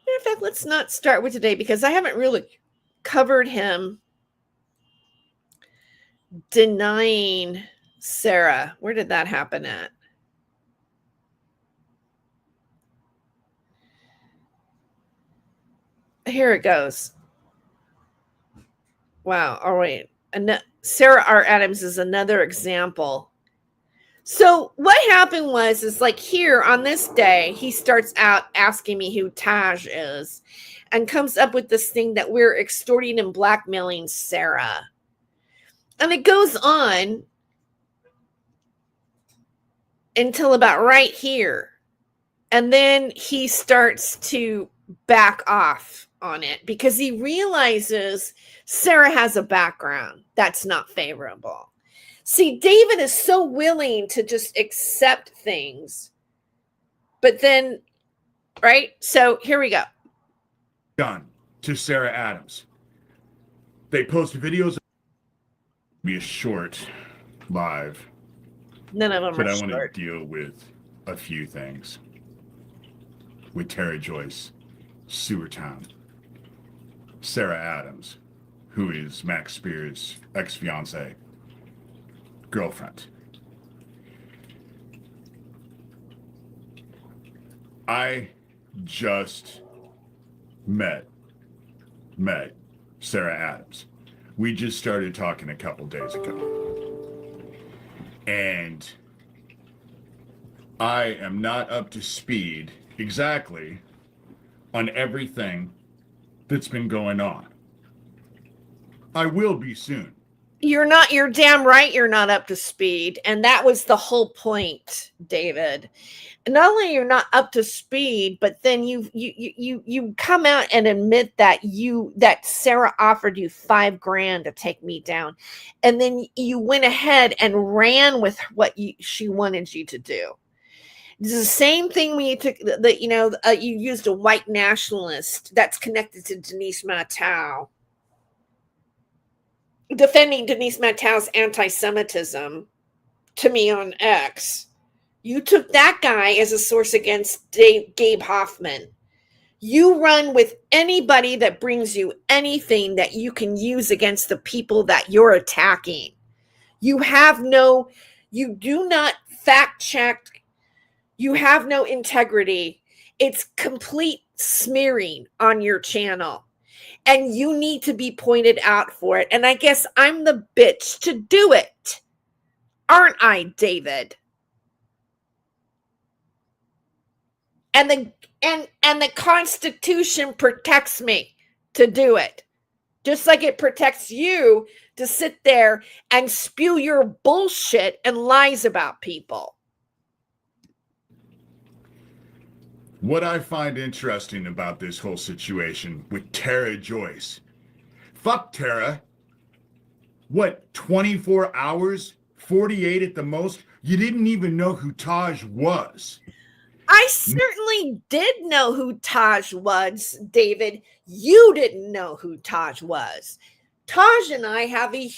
in fact, let's not start with today because I haven't really covered him denying Sarah. Where did that happen at? Here it goes. Wow. All right. Sarah R. Adams is another example. So what happened is like here on this day, he starts out asking me who Taj is and comes up with this thing that we're extorting and blackmailing Sarah. And it goes on until about right here. And then he starts to back off on it because he realizes Sarah has a background that's not favorable. See, David is so willing to just accept things. But then, right? So here we go. Done to Sarah Adams. They post videos. Be a short live. None of them but are I want short. to deal with a few things. With Terry Joyce, Sewer Town, Sarah Adams, who is Max Spears' ex-fiance, girlfriend. I just met Sarah Adams. We just started talking a couple days ago. And I am not up to speed exactly on everything that's been going on. I will be soon. You're damn right you're not up to speed. And that was the whole point, David. Not only you're not up to speed, but then you come out and admit that Sarah offered you $5,000 to take me down. And then you went ahead and ran with what she wanted you to do. It's the same thing when you took you used a white nationalist that's connected to Denise Matau, defending Denise Matau's anti-Semitism to me on X. You took that guy as a source against Gabe Hoffman. You run with anybody that brings you anything that you can use against the people that you're attacking. You do not fact check. You have no integrity. It's complete smearing on your channel. And you need to be pointed out for it. And I guess I'm the bitch to do it. Aren't I, David? And the Constitution protects me to do it. Just like it protects you to sit there and spew your bullshit and lies about people. What I find interesting about this whole situation with Tara Joyce. Fuck Tara. What, 24 hours? 48 at the most? You didn't even know who Taj was. I certainly did know who Taj was, David. You didn't know who Taj was. Taj and I have a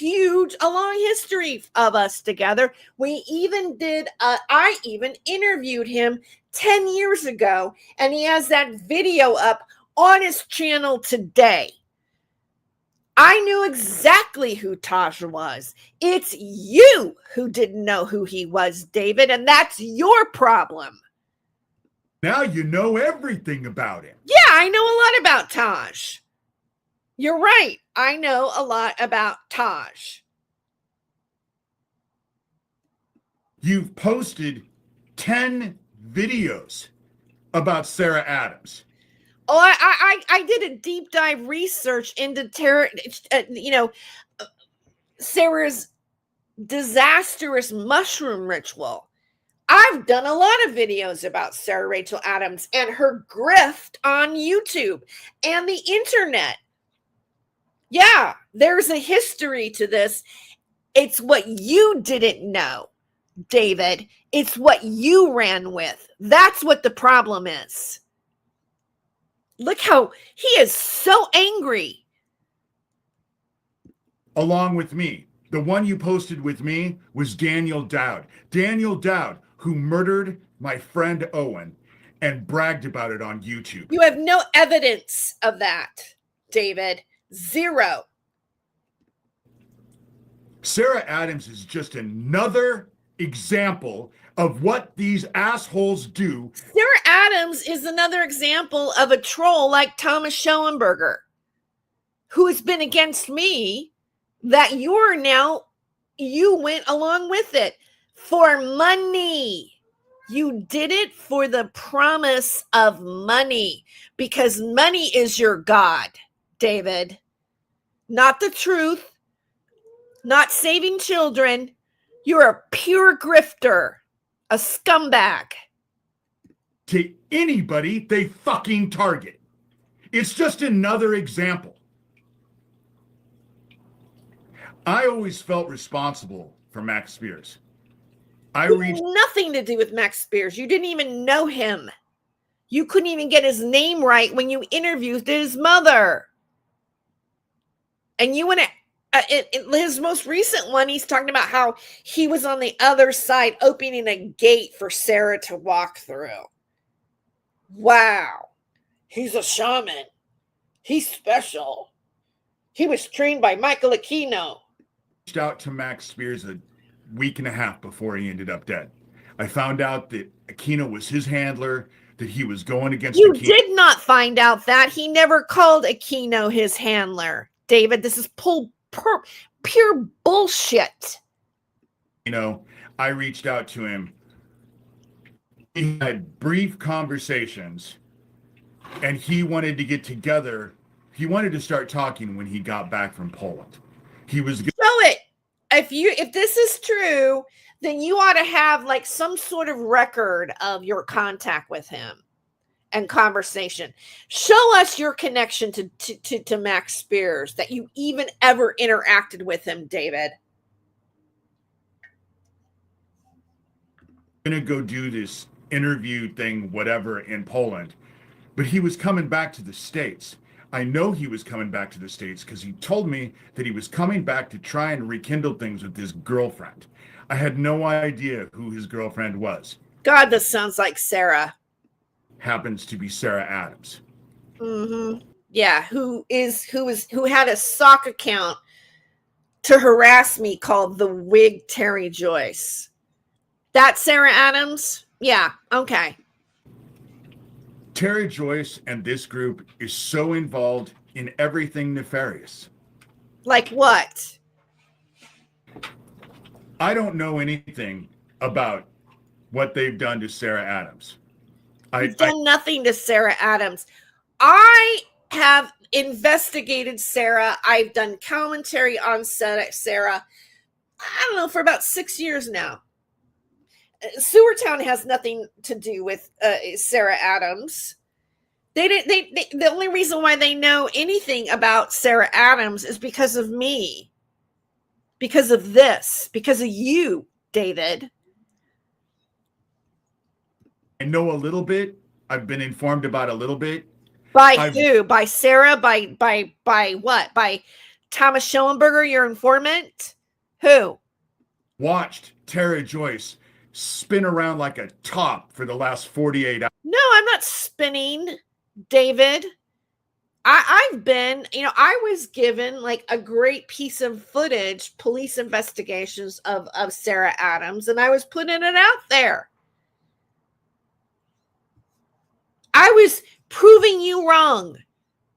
long history of us together. We even did, I even interviewed him 10 years ago, and he has that video up on his channel today. I knew exactly who Taj was. It's you who didn't know who he was, David, and that's your problem. Now you know everything about him. Yeah, I know a lot about Taj. You're right. I know a lot about Taj. You've posted 10 videos about Sarah Adams. Oh, I did a deep dive research into Sarah's disastrous mushroom ritual. I've done a lot of videos about Sarah Rachel Adams and her grift on YouTube and the internet. Yeah, there's a history to this. It's what you didn't know, David. It's what you ran with. That's what the problem is. Look how he is so angry. Along with me. The one you posted with me was Daniel Dowd. Daniel Dowd, who murdered my friend Owen and bragged about it on YouTube. You have no evidence of that, David. Zero. Sarah Adams is just another example of what these assholes do. Sarah Adams is another example of a troll like Thomas Schoenberger, who has been against me, that you went along with it for money. You did it for the promise of money, because money is your God, David. Not the truth, not saving children. You're a pure grifter, a scumbag. To anybody they fucking target. It's just another example. I always felt responsible for Max Spears. Nothing to do with Max Spears. You didn't even know him. You couldn't even get his name right when you interviewed his mother. And you went in his most recent one, he's talking about how he was on the other side opening a gate for Sarah to walk through. Wow. He's a shaman. He's special. He was trained by Michael Aquino. Reached out to Max Spears a week and a half before he ended up dead. I found out that Aquino was his handler, that he was going against You Aquino. did not find out that. He never called Aquino his handler. David, this is pure bullshit. You know, I reached out to him. We had brief conversations, and he wanted to get together. He wanted to start talking when he got back from Poland. He was Show it. If this is true, then you ought to have like some sort of record of your contact with him and conversation. Show us your connection to Max Spears, that you even ever interacted with him, David. going to go do this interview thing, whatever, in Poland, but he was coming back to the States. I know he was coming back to the States because he told me that he was coming back to try and rekindle things with his girlfriend. I had no idea who his girlfriend was. God, this sounds like Sarah. Happens to be Sarah Adams. Mm-hmm. Yeah, who had a sock account to harass me called the Wig Terry Joyce. That's Sarah Adams? Yeah, okay. Terry Joyce and this group is so involved in everything nefarious. Like what? I don't know anything about what they've done to Sarah Adams. I've done nothing to Sarah Adams. I have investigated Sarah. I've done commentary on Sarah, I don't know, for about 6 years now. Sewertown has nothing to do with Sarah Adams. They didn't. The only reason why they know anything about Sarah Adams is because of me, because of this, because of you, David. I know a little bit. I've been informed about a little bit. By who? By Sarah? By what? By Thomas Schellenberger, your informant? Who? Watched Tara Joyce spin around like a top for the last 48 hours. No, I'm not spinning, David. I've been, I was given like a great piece of footage, police investigations of Sarah Adams, and I was putting it out there. I was proving you wrong.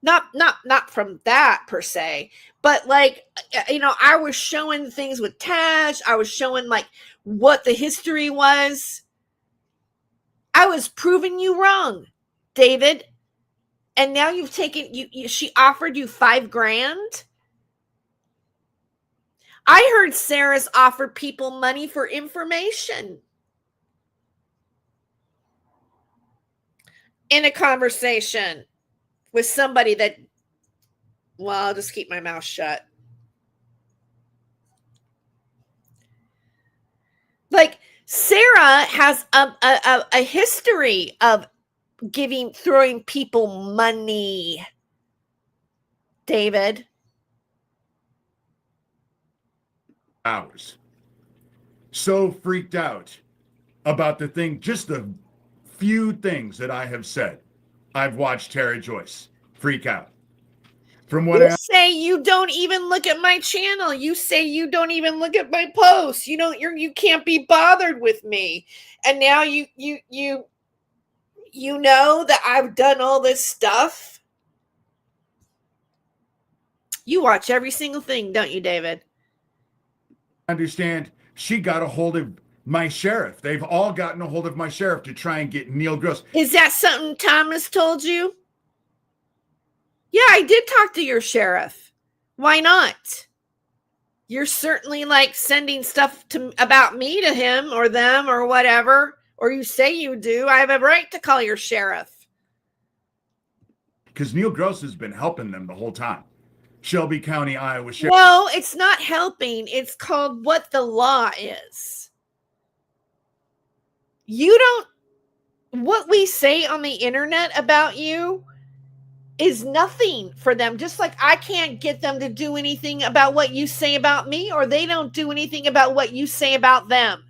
Not from that per se, but like, I was showing things with Tash. I was showing like what the history was. I was proving you wrong, David. And now you've taken she offered you $5,000. I heard Sarah's offered people money for information in a conversation with somebody that, well, I'll just keep my mouth shut. Like, Sarah has a history of throwing people money, David. Hours. So freaked out about just the few things that I have said. I've watched Tara Joyce freak out. From what You say you don't even look at my channel. You say you don't even look at my posts. You can't be bothered with me. And now you know that I've done all this stuff. You watch every single thing, don't you, David? Understand, she got a hold of my sheriff. They've all gotten a hold of my sheriff to try and get Neil Gross. Is that something Thomas told you? Yeah, I did talk to your sheriff. Why not? You're certainly like sending stuff about me to him or them or whatever, or you say you do. I have a right to call your sheriff. Because Neil Gross has been helping them the whole time. Shelby County, Iowa Sheriff. No, it's not helping. It's called what the law is. What we say on the internet about you is nothing for them. Just like I can't get them to do anything about what you say about me, or they don't do anything about what you say about them.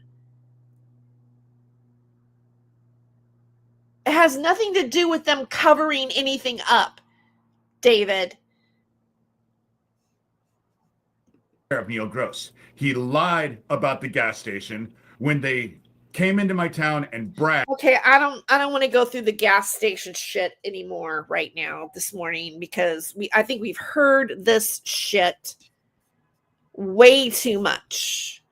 It has nothing to do with them covering anything up, David. Of Neil Gross. He lied about the gas station when they came into my town and bragged. Okay, I don't want to go through the gas station shit anymore right now this morning, because I think we've heard this shit way too much.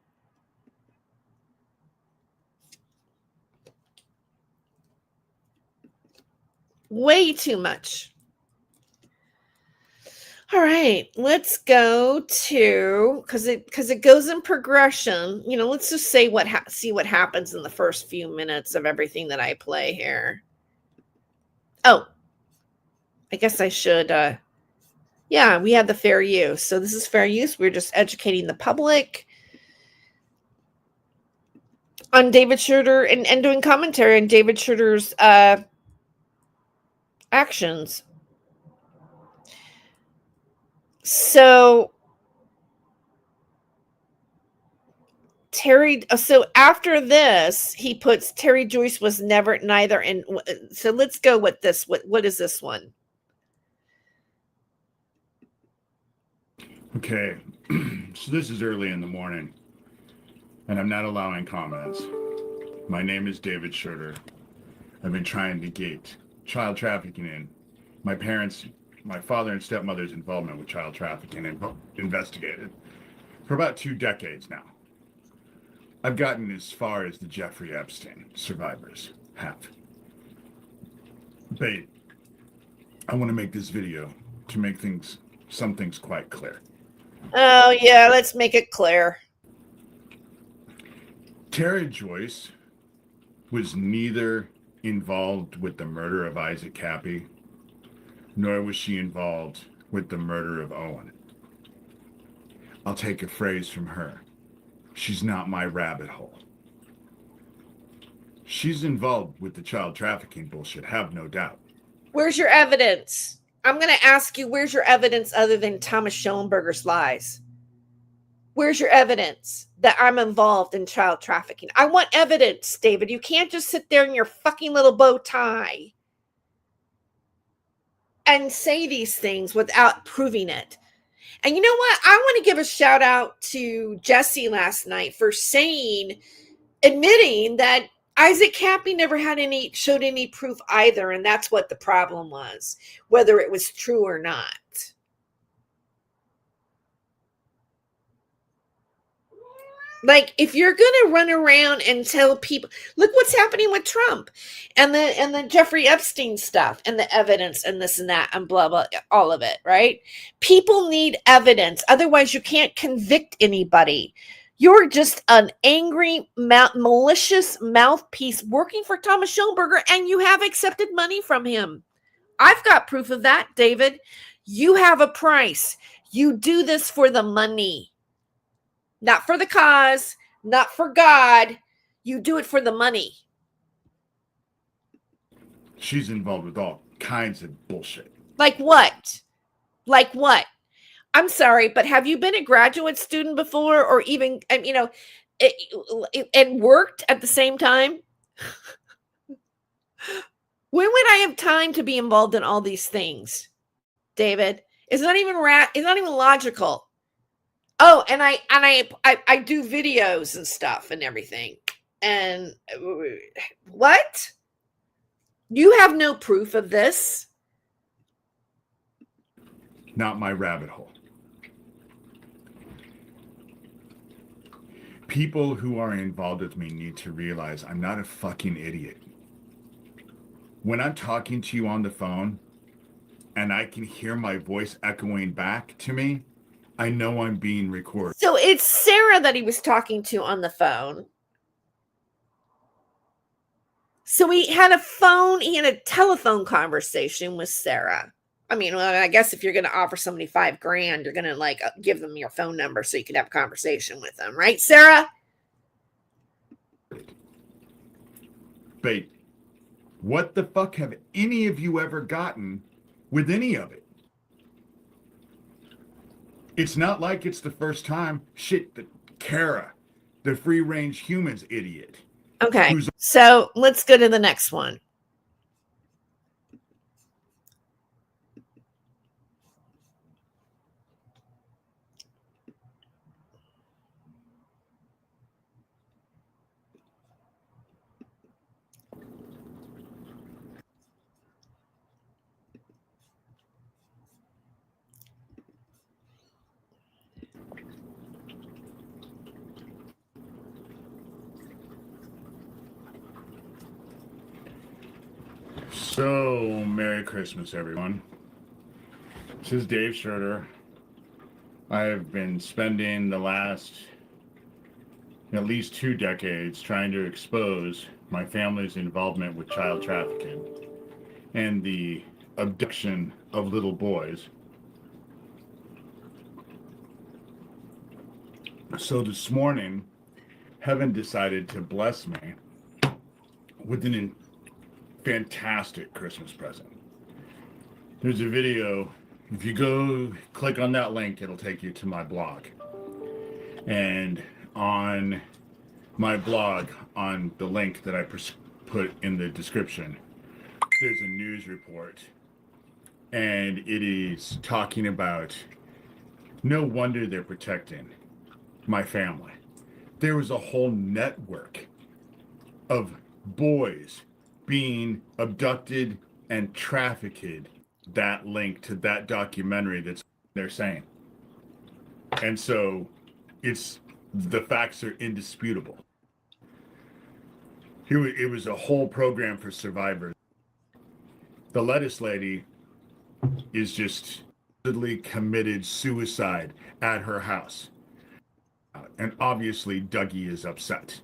Way too much. All right, let's go to, because it goes in progression. Let's just say see what happens in the first few minutes of everything that I play here. Oh, I guess I should. Yeah, we have the fair use. So this is fair use. We're just educating the public on David Schroeder and doing commentary on David Schroeder's actions. So so after this, he puts Terry Joyce was neither in. So let's go with this. What is this one? Okay, so this is early in the morning, and I'm not allowing comments. My name is David Schroeder. I've been trying to get child trafficking in. My father and stepmother's involvement with child trafficking investigated for about 2 decades now. I've gotten as far as the Jeffrey Epstein survivors have. But I want to make this video to make some things quite clear. Oh, yeah, let's make it clear. Tara Joyce was neither involved with the murder of Isaac Cappy, nor was she involved with the murder of Owen. I'll take a phrase from her. She's not my rabbit hole. She's involved with the child trafficking bullshit, have no doubt. Where's your evidence? I'm going to ask you, where's your evidence other than Thomas Schoenberger's lies? Where's your evidence that I'm involved in child trafficking? I want evidence, David. You can't just sit there in your fucking little bow tie and say these things without proving it. And you know what? I want to give a shout out to Jesse last night for admitting that Isaac Cappy never showed any proof either. And that's what the problem was, whether it was true or not. Like, if you're going to run around and tell people, look what's happening with Trump and the Jeffrey Epstein stuff and the evidence and this and that and blah, blah, all of it, right? People need evidence. Otherwise, you can't convict anybody. You're just an angry, malicious mouthpiece working for Thomas Schoenberger, and you have accepted money from him. I've got proof of that, David. You have a price. You do this for the money. Not for the cause, not for God. You do it for the money. She's involved with all kinds of bullshit. Like what? Like what? I'm sorry, but have you been a graduate student before, or even, and worked at the same time? When would I have time to be involved in all these things, David? It's not even it's not even logical. Oh, and I do videos and stuff and everything. And what? You have no proof of this? Not my rabbit hole. People who are involved with me need to realize I'm not a fucking idiot. When I'm talking to you on the phone and I can hear my voice echoing back to me, I know I'm being recorded. So it's Sarah that he was talking to on the phone. So he had a telephone conversation with Sarah. I mean, well, I guess if you're going to offer somebody $5,000, you're going to give them your phone number so you can have a conversation with them, right, Sarah? But what the fuck have any of you ever gotten with any of it? It's not like it's the first time. Shit, Kara, the free-range humans idiot. Okay, so let's go to the next one. So, Merry Christmas, everyone. This is Dave Schroeder. I've been spending the last at least 2 decades trying to expose my family's involvement with child trafficking and the abduction of little boys. So this morning, heaven decided to bless me with an fantastic Christmas present. There's a video. If you go click on that link, it'll take you to my blog. And on my blog, on the link that I put in the description, there's a news report. And it is talking about, no wonder they're protecting my family. There was a whole network of boys being abducted and trafficked. That link to that documentary they're saying. And so the facts are indisputable. It was a whole program for survivors. The lettuce lady is just committed suicide at her house. And obviously Dougie is upset.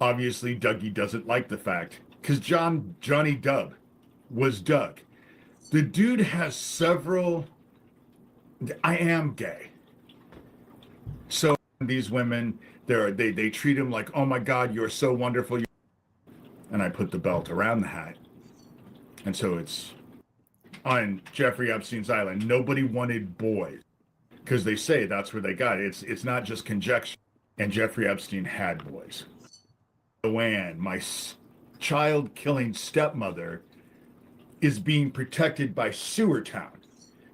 Obviously, Dougie doesn't like the fact because Johnny Dub was Doug. The dude has several. I am gay. So these women, they treat him like, oh my God, you're so wonderful. And I put the belt around the hat. And so it's on Jeffrey Epstein's island. Nobody wanted boys because they say that's where they got it. It's not just conjecture. And Jeffrey Epstein had boys. Joanne, my child-killing stepmother, is being protected by Sewer Town.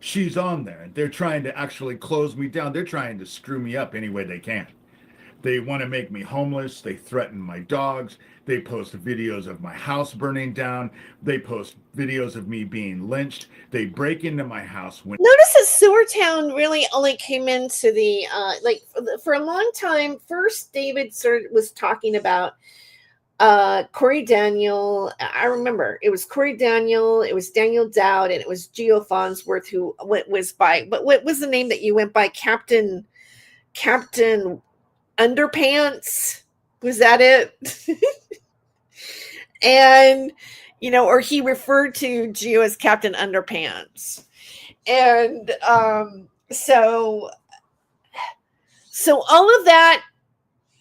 She's on there. They're trying to actually close me down. They're trying to screw me up any way they can. They want to make me homeless. They threaten my dogs. They post videos of my house burning down. They post videos of me being lynched. They break into my house. Notice that Sewer Town really only came into the, for a long time. First, David was talking about Corey Daniel. I remember it was Corey Daniel, it was Daniel Dowd, and it was Geo Farnsworth who was by, but what was the name that you went by? Captain Underpants? Was that it? And, or he referred to Geo as Captain Underpants. And so all of that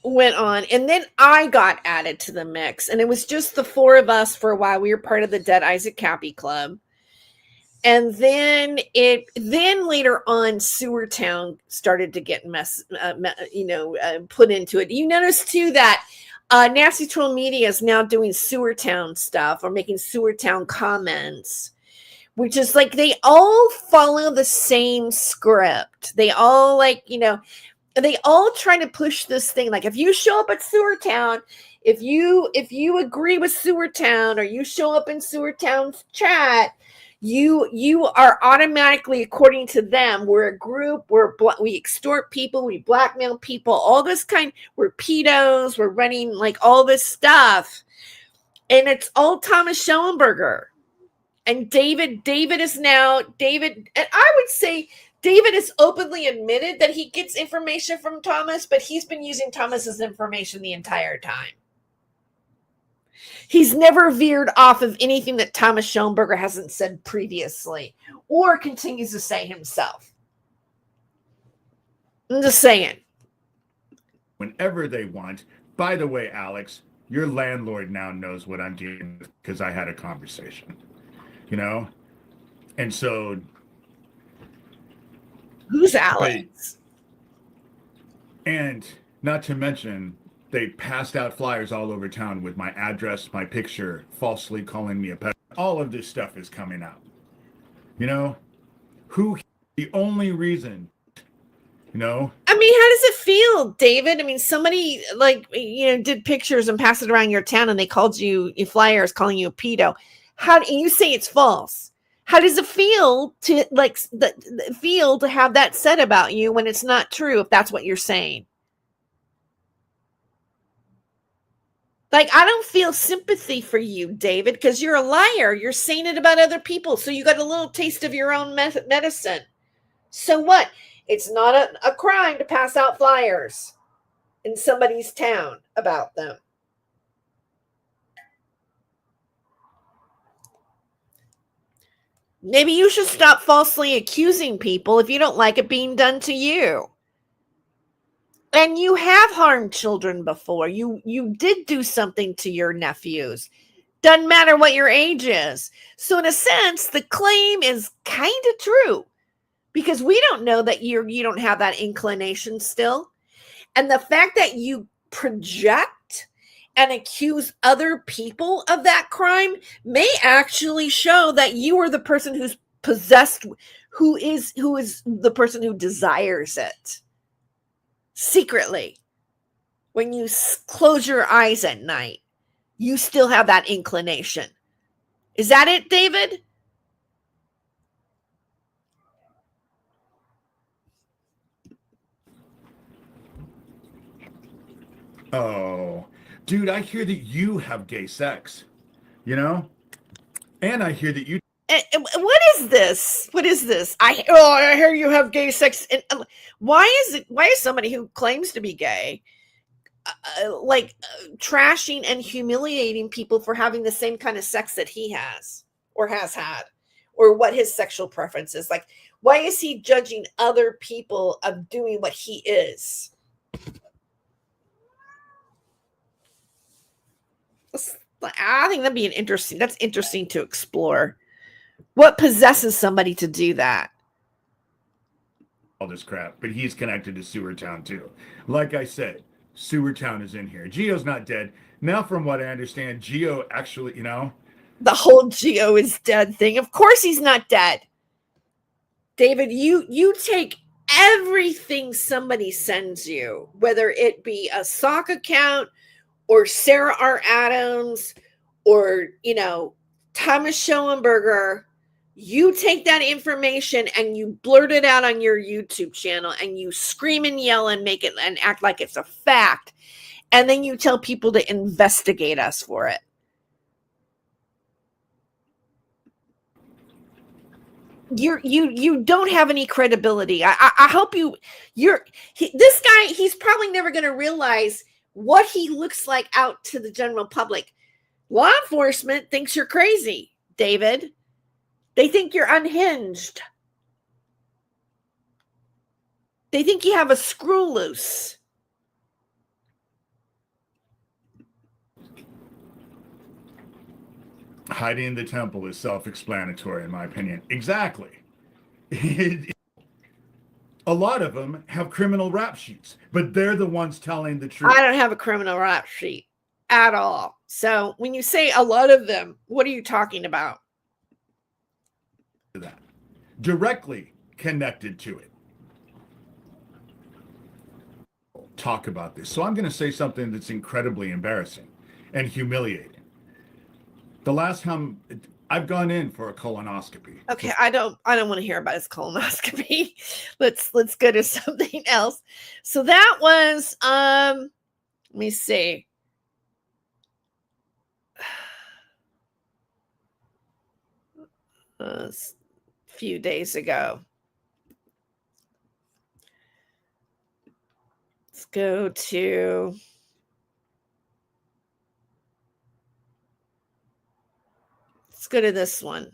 went on, and then I got added to the mix, and it was just the four of us for a while. We were part of the Dead Isaac Cappy Club, and then later on, Sewer Town started to get put into it. You notice too that Nasty Troll Media is now doing Sewer Town stuff or making Sewer Town comments, which is like they all follow the same script. They all they all try to push this thing. Like if you show up at Sewer Town, if you agree with Sewer Town or you show up in Sewer Town's chat, you are automatically, according to them, we're a group, we extort people, we blackmail people, all this we're pedos, we're running like all this stuff. And it's all Thomas Schellenberger. And David is now, and I would say David has openly admitted that he gets information from Thomas, but he's been using Thomas's information the entire time. He's never veered off of anything that Thomas Schellenberger hasn't said previously or continues to say himself. I'm just saying. Whenever they want. By the way, Alex, your landlord now knows what I'm dealing with because I had a conversation. And so... Who's Alex? And not to mention, they passed out flyers all over town with my address, my picture, falsely calling me a pet. All of this stuff is coming out. The only reason, I mean, how does it feel, David? I mean, somebody did pictures and passed it around your town and they called you flyers calling you a pedo. And you say it's false. How does it feel to to have that said about you when it's not true, if that's what you're saying? I don't feel sympathy for you, David, because you're a liar. You're saying it about other people. So you got a little taste of your own medicine. So what? It's not a crime to pass out flyers in somebody's town about them. Maybe you should stop falsely accusing people if you don't like it being done to you. And you have harmed children before. You did do something to your nephews. Doesn't matter what your age is. So in a sense, the claim is kind of true because we don't know that you don't have that inclination still. And the fact that you project and accuse other people of that crime may actually show that you are the person who's possessed, who is the person who desires it. Secretly, when you close your eyes at night, you still have that inclination. Is that it, David? Oh, dude, I hear that you have gay sex, and I hear that you... What is this? What is this? I hear you have gay sex. And why is somebody who claims to be gay trashing and humiliating people for having the same kind of sex that he has or has had, or what his sexual preference is. Like, why is he judging other people of doing what he is? I think that'd be that's interesting to explore. What possesses somebody to do that? All this crap, but he's connected to Sewertown too. Like I said, Sewertown is in here. Gio's not dead. Now, from what I understand, Gio actually, The whole Gio is dead thing. Of course he's not dead. David, you take everything somebody sends you, whether it be a sock account or Sarah R. Adams or, Thomas Schoenberger, you take that information and you blurt it out on your YouTube channel and you scream and yell and make it and act like it's a fact. And then you tell people to investigate us for it. You don't have any credibility. I hope this guy, he's probably never going to realize what he looks like out to the general public. Law enforcement thinks you're crazy, David. They think you're unhinged. They think you have a screw loose. Hiding in the temple is self-explanatory, in my opinion. Exactly. A lot of them have criminal rap sheets, but they're the ones telling the truth. I don't have a criminal rap sheet at all. So when you say a lot of them, what are you talking about? That directly connected to it. Talk about this. So I'm going to say something that's incredibly embarrassing and humiliating. The last time I've gone in for a colonoscopy. Okay, I don't want to hear about his colonoscopy. Let's go to something else. So that was let me see. A few days ago. Let's go to this one.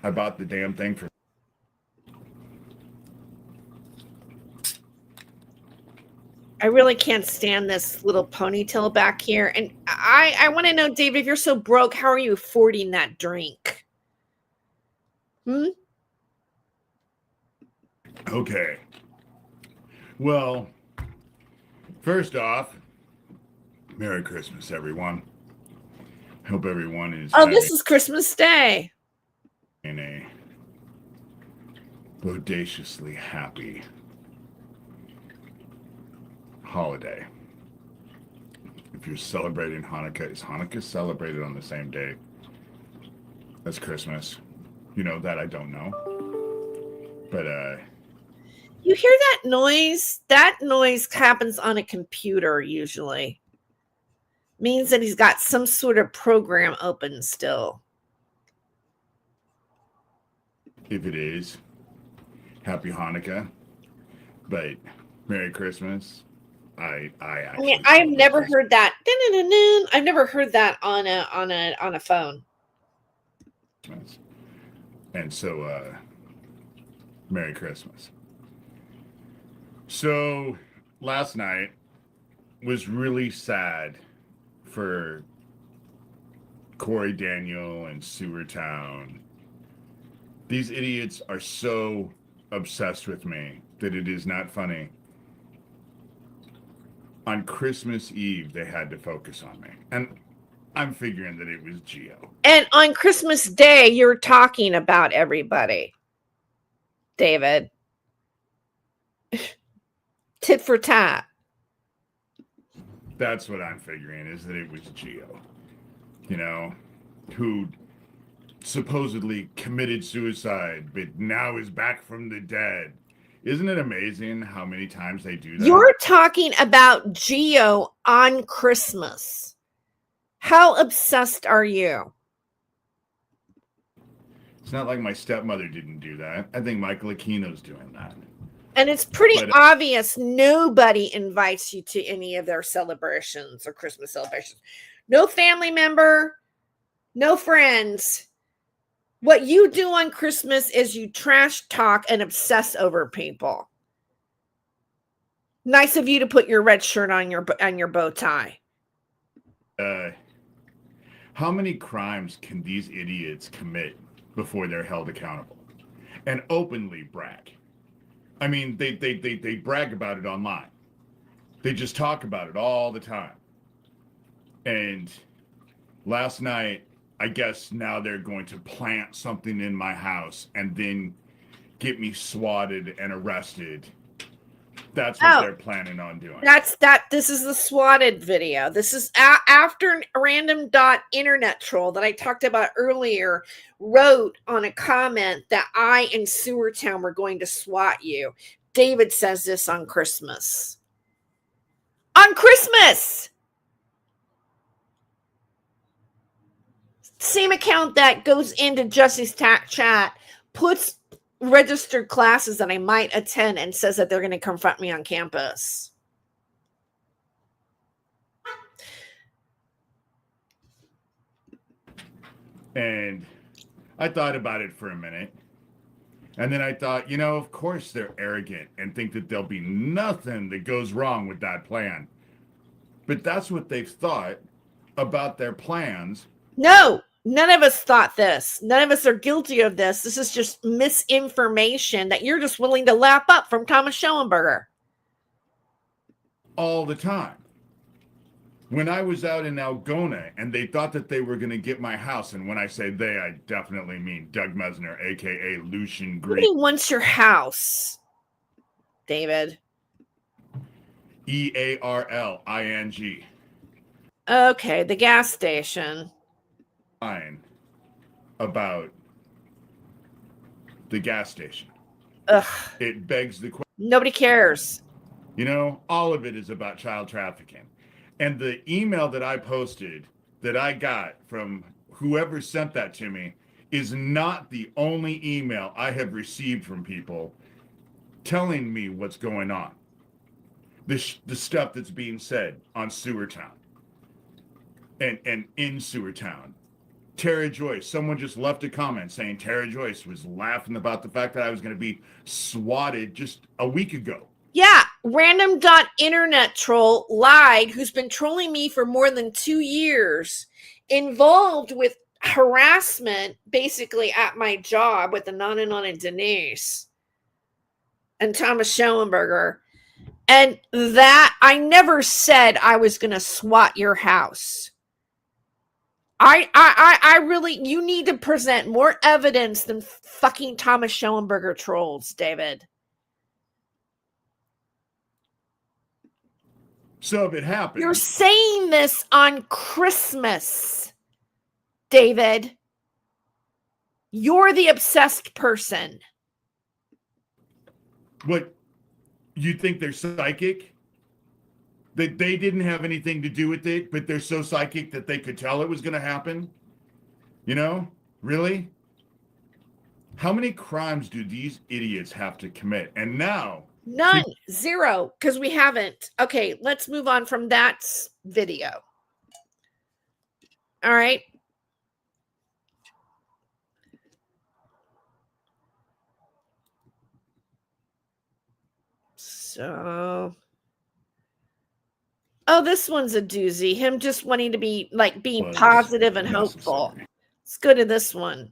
I bought the damn thing for I really can't stand this little ponytail back here. And I want to know, David, if you're so broke, how are you affording that drink? Okay. Well, first off, Merry Christmas, everyone. Hope everyone is This is Christmas Day. in a bodaciously happy holiday. If you're celebrating Hanukkah, is Hanukkah celebrated on the same day as Christmas? That I don't know. But You hear that noise? That noise happens on a computer usually. Means that he's got some sort of program open still. if it is, Happy Hanukkah. But Merry Christmas. I actually I've never heard that. I've never heard that on a phone. And so Merry Christmas. So last night was really sad for Corey Daniel and Sewertown. These idiots are so obsessed with me that it is not funny. On Christmas Eve, they had to focus on me. And I'm figuring that it was Gio. And on Christmas Day, you're talking about everybody, David. Tit for tat. That's what I'm figuring, is that it was Gio. Who supposedly committed suicide, but now is back from the dead. Isn't it amazing how many times they do that? You're talking about Gio on Christmas. How obsessed are you? It's not like my stepmother didn't do that. I think Michael Aquino's doing that. And it's pretty But, obvious nobody invites you to any of their celebrations or Christmas celebrations. No family member, no friends. What you do on Christmas is you trash talk and obsess over people. Nice of you to put your red shirt on your bow tie. how many crimes can these idiots commit before they're held accountable and openly brag? I mean, they brag about it online. They just talk about it all the time. And last night, I guess now they're going to plant something in my house and then get me swatted and arrested. That's what they're planning on doing. This is the swatted video. This is after random internet troll that I talked about earlier wrote on a comment that I and Sewertown were going to swat you. David says this on Christmas. On Christmas! Same account that goes into Jesse's chat, puts registered classes that I might attend and says that they're going to confront me on campus. And I thought about it for a minute. And then I thought, of course they're arrogant and think that there'll be nothing that goes wrong with that plan. But that's what they've thought about their plans. No, none of us thought this. None of us are guilty of this. This is just misinformation that you're just willing to lap up from Thomas Schellenberger. All the time. When I was out in Algona and they thought that they were going to get my house, and when I say they, I definitely mean Doug Mesner, a.k.a. Lucian Green. Nobody wants your house, David. EARLING. Okay, the gas station. Fine. About the gas station. Ugh. It begs the question. Nobody cares. All of it is about child trafficking. And the email that I posted that I got from whoever sent that to me is not the only email I have received from people telling me what's going on. The stuff that's being said on Sewertown and in Sewertown. Tara Joyce, someone just left a comment saying Tara Joyce was laughing about the fact that I was going to be swatted just a week ago. Yeah, random internet troll lied, who's been trolling me for more than 2 years, involved with harassment basically at my job with Anana and Denise and Thomas Schellenberger. And that I never said I was going to swat your house. I really, you need to present more evidence than fucking Thomas Schellenberger trolls, David. So if it happens, You're saying this on Christmas, David. You're the obsessed person. What, you think they're psychic? That they didn't have anything to do with it, but they're so psychic that they could tell it was going to happen? Really? How many crimes do these idiots have to commit? And now... None. Zero. Because we haven't. Okay, let's move on from that video. All right. So... Oh, this one's a doozy. Him just wanting to be, being positive and hopeful. Let's go to this one.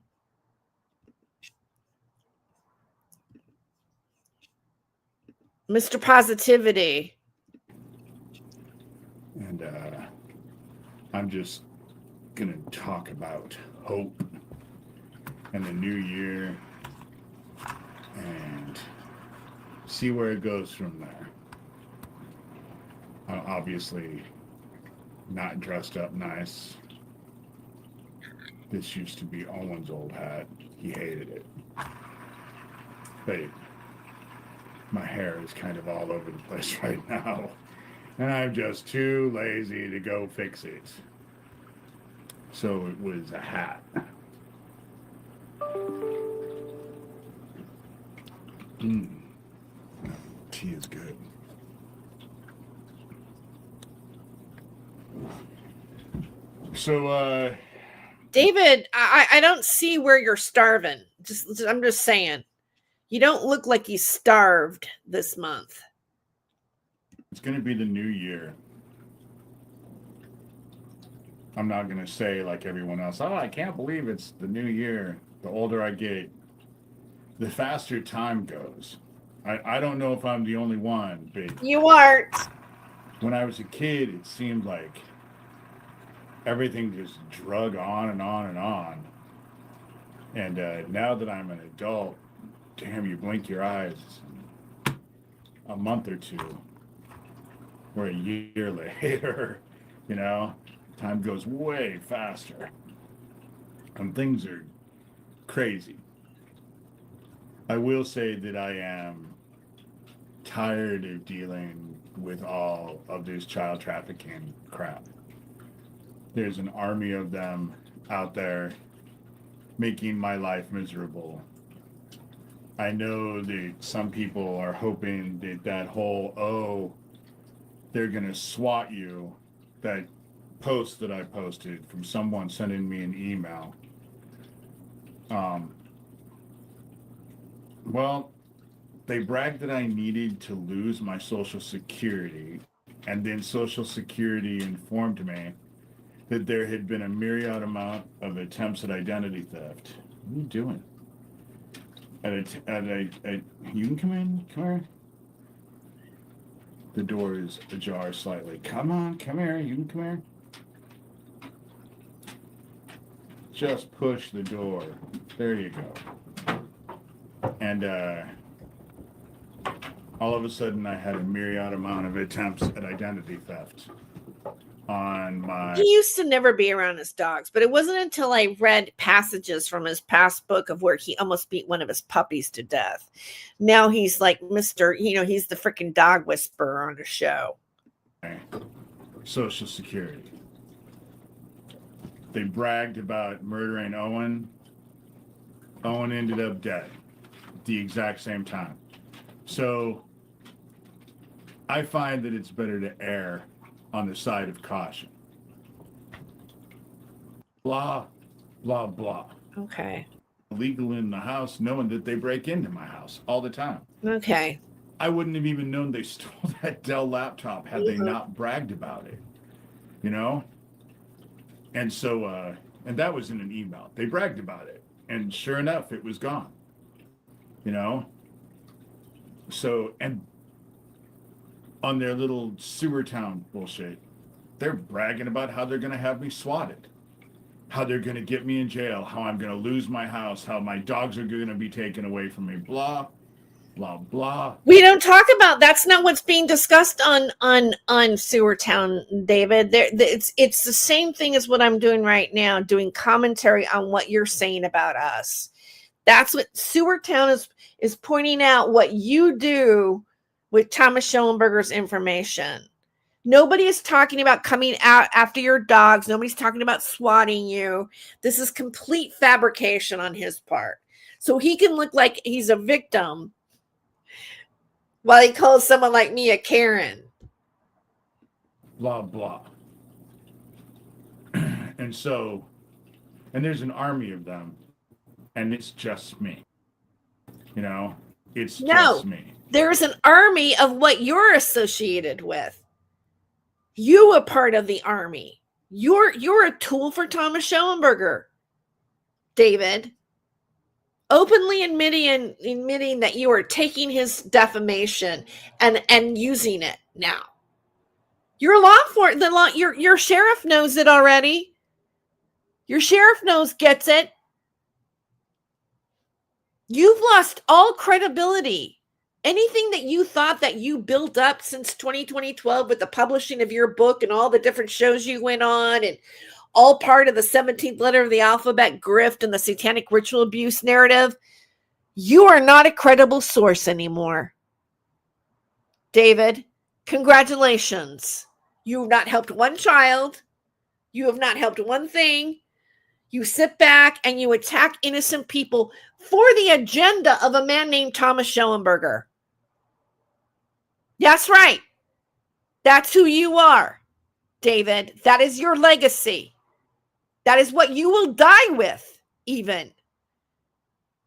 Mr. Positivity. And I'm just going to talk about hope and the new year and see where it goes from there. I'm obviously not dressed up nice. This used to be Owen's old hat. He hated it. But my hair is kind of all over the place right now. And I'm just too lazy to go fix it. So it was a hat. Tea is good. So, David, I don't see where you're starving. I'm just saying. You don't look like you starved this month. it's going to be the new year. I'm not going to say like everyone else, oh, I can't believe it's the new year. The older I get, the faster time goes. I don't know if I'm the only one, but You aren't. when I was a kid, it seemed like everything just drug on and on and on. And now that I'm an adult, damn, you blink your eyes, a month or two, or a year later, you know, time goes way faster. And things are crazy. I will say that I am tired of dealing with all of this child trafficking crap. There's an army of them out there making my life miserable. I know that some people are hoping that that whole, oh, they're going to SWAT you, that post that I posted from someone sending me an email. Well, they bragged that I needed to lose my Social Security, and then Social Security informed me that there had been a myriad amount of attempts at identity theft. What are you doing? You can come in. Come here. The door is ajar slightly. Come on, come here. You can come here. Just push the door. There you go. And all of a sudden, I had a myriad amount of attempts at identity theft on my. He used to never be around his dogs, but it wasn't until I read passages from his past book of where he almost beat one of his puppies to death. Now he's like Mr. He's the freaking dog whisperer on the show. Social Security. They bragged about murdering Owen. Owen ended up dead at the exact same time. So I find that it's better to err on the side of caution. Blah, blah, blah. Okay. Illegal in the house, knowing that they break into my house all the time. Okay. I wouldn't have even known they stole that Dell laptop had they not bragged about it, you know? And so, and that was in an email. They bragged about it. And sure enough, it was gone, you know? So, and on their little sewer town bullshit, they're bragging about how they're going to have me swatted, how they're going to get me in jail, how I'm going to lose my house, how my dogs are going to be taken away from me, blah, blah, blah. We don't talk about that's not what's being discussed on Sewer Town, David. It's the same thing as what I'm doing right now, doing commentary on what you're saying about us. That's what Sewer Town is pointing out what you do with Thomas Schoenberger's information. Nobody is talking about coming out after your dogs. Nobody's talking about swatting you. This is complete fabrication on his part. So he can look like he's a victim while he calls someone like me a Karen. Blah, blah. And so, and there's an army of them, and it's just me. You know, it's just me. There's an army of what you're associated with. You a part of the army. You're a tool for Thomas Schoenberger, David. Openly admitting that you are taking his defamation and using it now. Your your sheriff knows it already. Your sheriff gets it. You've lost all credibility. Anything that you thought that you built up since 2012 with the publishing of your book and all the different shows you went on and all part of the 17th letter of the alphabet grift and the satanic ritual abuse narrative, you are not a credible source anymore. David, congratulations. You have not helped one child. You have not helped one thing. You sit back and you attack innocent people for the agenda of a man named Thomas Schoenberger. That's right. That's who you are, David. That is your legacy. That is what you will die with, even.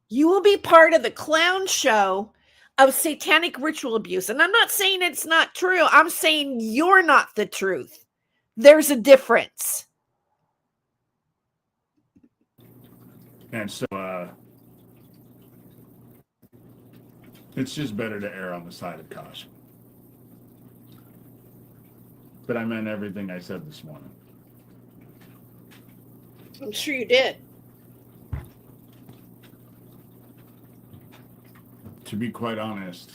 You will be part of the clown show of satanic ritual abuse. And I'm not saying it's not true. I'm saying you're not the truth. There's a difference. And so it's just better to err on the side of caution. But I meant everything I said this morning. I'm sure you did. To be quite honest,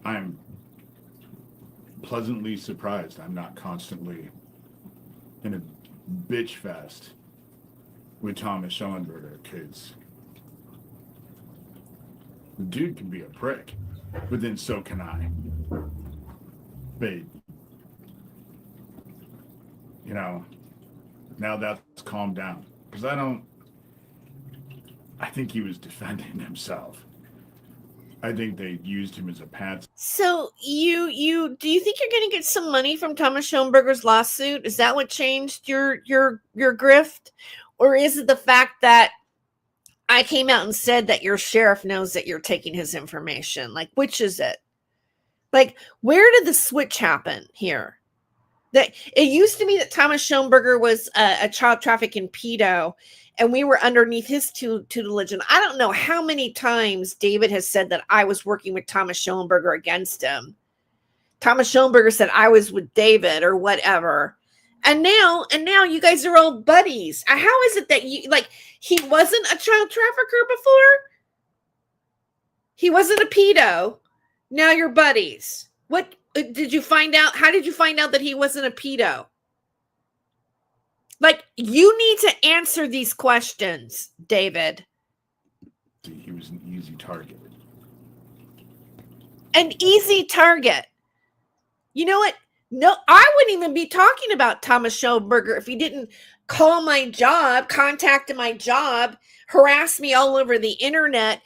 I'm pleasantly surprised I'm not constantly in a bitch fest with Thomas Schoenberger, because the dude can be a prick, but then so can I. But, you know, now that's calmed down, because I think he was defending himself. I think they used him as a pad. So do you think you're going to get some money from Thomas Schoenberger's lawsuit? Is that what changed your grift? Or is it the fact that I came out and said that your sheriff knows that you're taking his information? Like, which is it? Like, where did the switch happen here? That it used to be that Thomas Schoenberger was a child trafficking pedo, and we were underneath his tutelage. And I don't know how many times David has said that I was working with Thomas Schoenberger against him. Thomas Schoenberger said I was with David or whatever. And now you guys are all buddies. How is it that you, like, he wasn't a child trafficker before? He wasn't a pedo. Now you're buddies. What did you find out? How did you find out that he wasn't a pedo? Like, you need to answer these questions, David. He was an easy target. An easy target. You know what? No, I wouldn't even be talking about Thomas Schoenberger if he didn't call my job, contact my job, harass me all over the internet,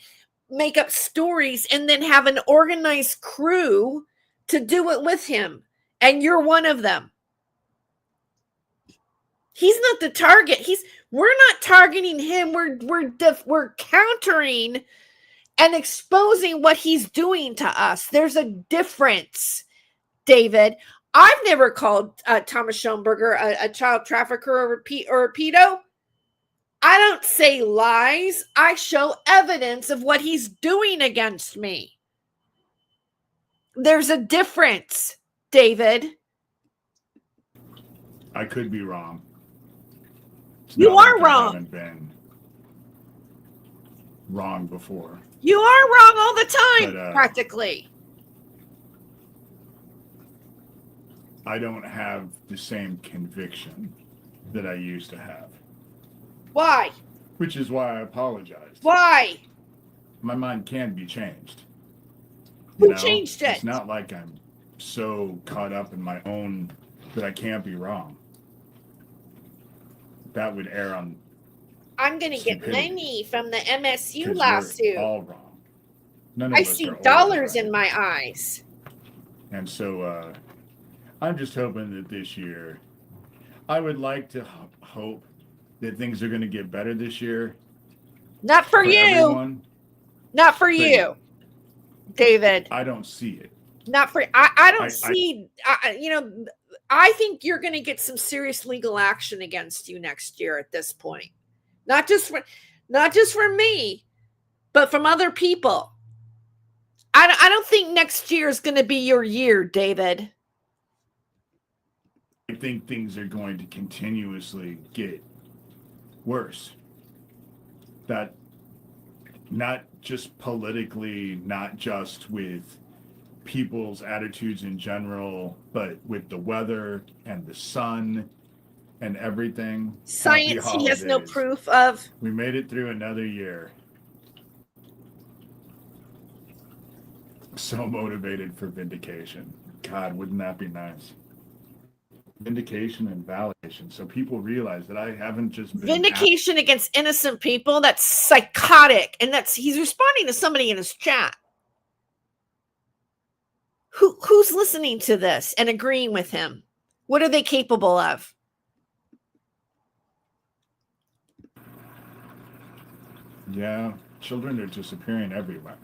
make up stories, and then have an organized crew to do it with him. And you're one of them. He's not the target. We're not targeting him. We're countering and exposing what he's doing to us. There's a difference, David. I've never called Thomas Schoenberger a child trafficker or a pedo. I don't say lies. I show evidence of what he's doing against me. There's a difference, David. I could be wrong. You are I wrong. haven't been wrong before. You are wrong all the time, But, practically. I don't have the same conviction that I used to have. Why? Which is why I apologized. Why? My mind can be changed. Who changed it? It's not like I'm so caught up in my own that I can't be wrong. That would err on. I'm going to get stupidity, money from the MSU 'cause lawsuit. we're all wrong. None of I us see are always dollars right. in my eyes. And so I'm just hoping that this year, I would like to hope that things are going to get better this year. Not for you. Everyone. Not for you, David. I don't see it. Not for I don't see. I think you're going to get some serious legal action against you next year. At this point, not just from me, but from other people. I don't think next year is going to be your year, David. I think things are going to continuously get worse. That not just politically, not just with people's attitudes in general, but with the weather and the sun and everything. Science, Happy he has no holidays. proof of. We made it through another year. So motivated for vindication. God, wouldn't that be nice? Vindication and validation. So people realize that I haven't just been Vindication against innocent people. That's psychotic. And he's responding to somebody in his chat. Who's listening to this and agreeing with him? What are they capable of? Yeah, children are disappearing everywhere.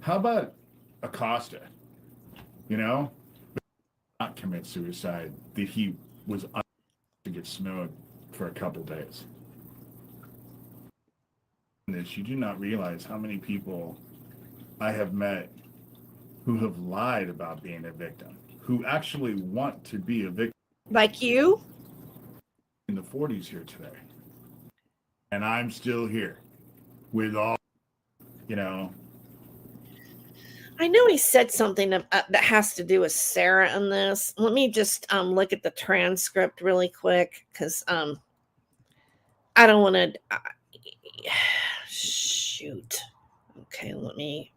How about Acosta? You know, not commit suicide, that he was to get snowed for a couple days. This, you do not realize how many people I have met who have lied about being a victim, who actually want to be a victim. Like you? In the 40s here today. And I'm still here with all, you know. I know he said something that has to do with Sarah in this. Let me just look at the transcript really quick, because I don't want to shoot. Okay, let me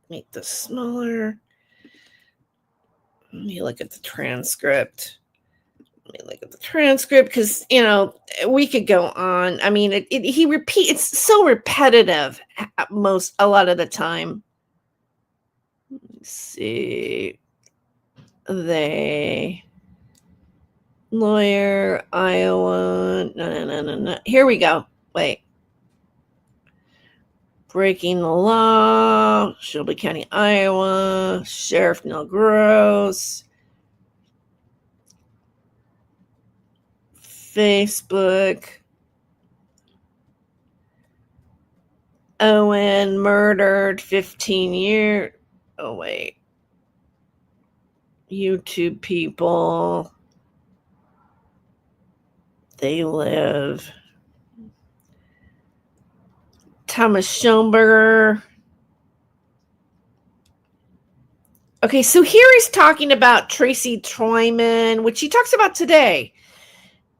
make this smaller. Let me look at the transcript. Because, you know, we could go on. I mean, it's so repetitive a lot of the time. Let's see. They lawyer, Iowa. No. Here we go. Wait. Breaking the law, Shelby County, Iowa. Sheriff Neil Gross. Facebook. Owen murdered 15 years. Oh, wait. YouTube people. They live. Thomas Schoenberger. Okay, so here he's talking about Tracy Twyman, which he talks about today.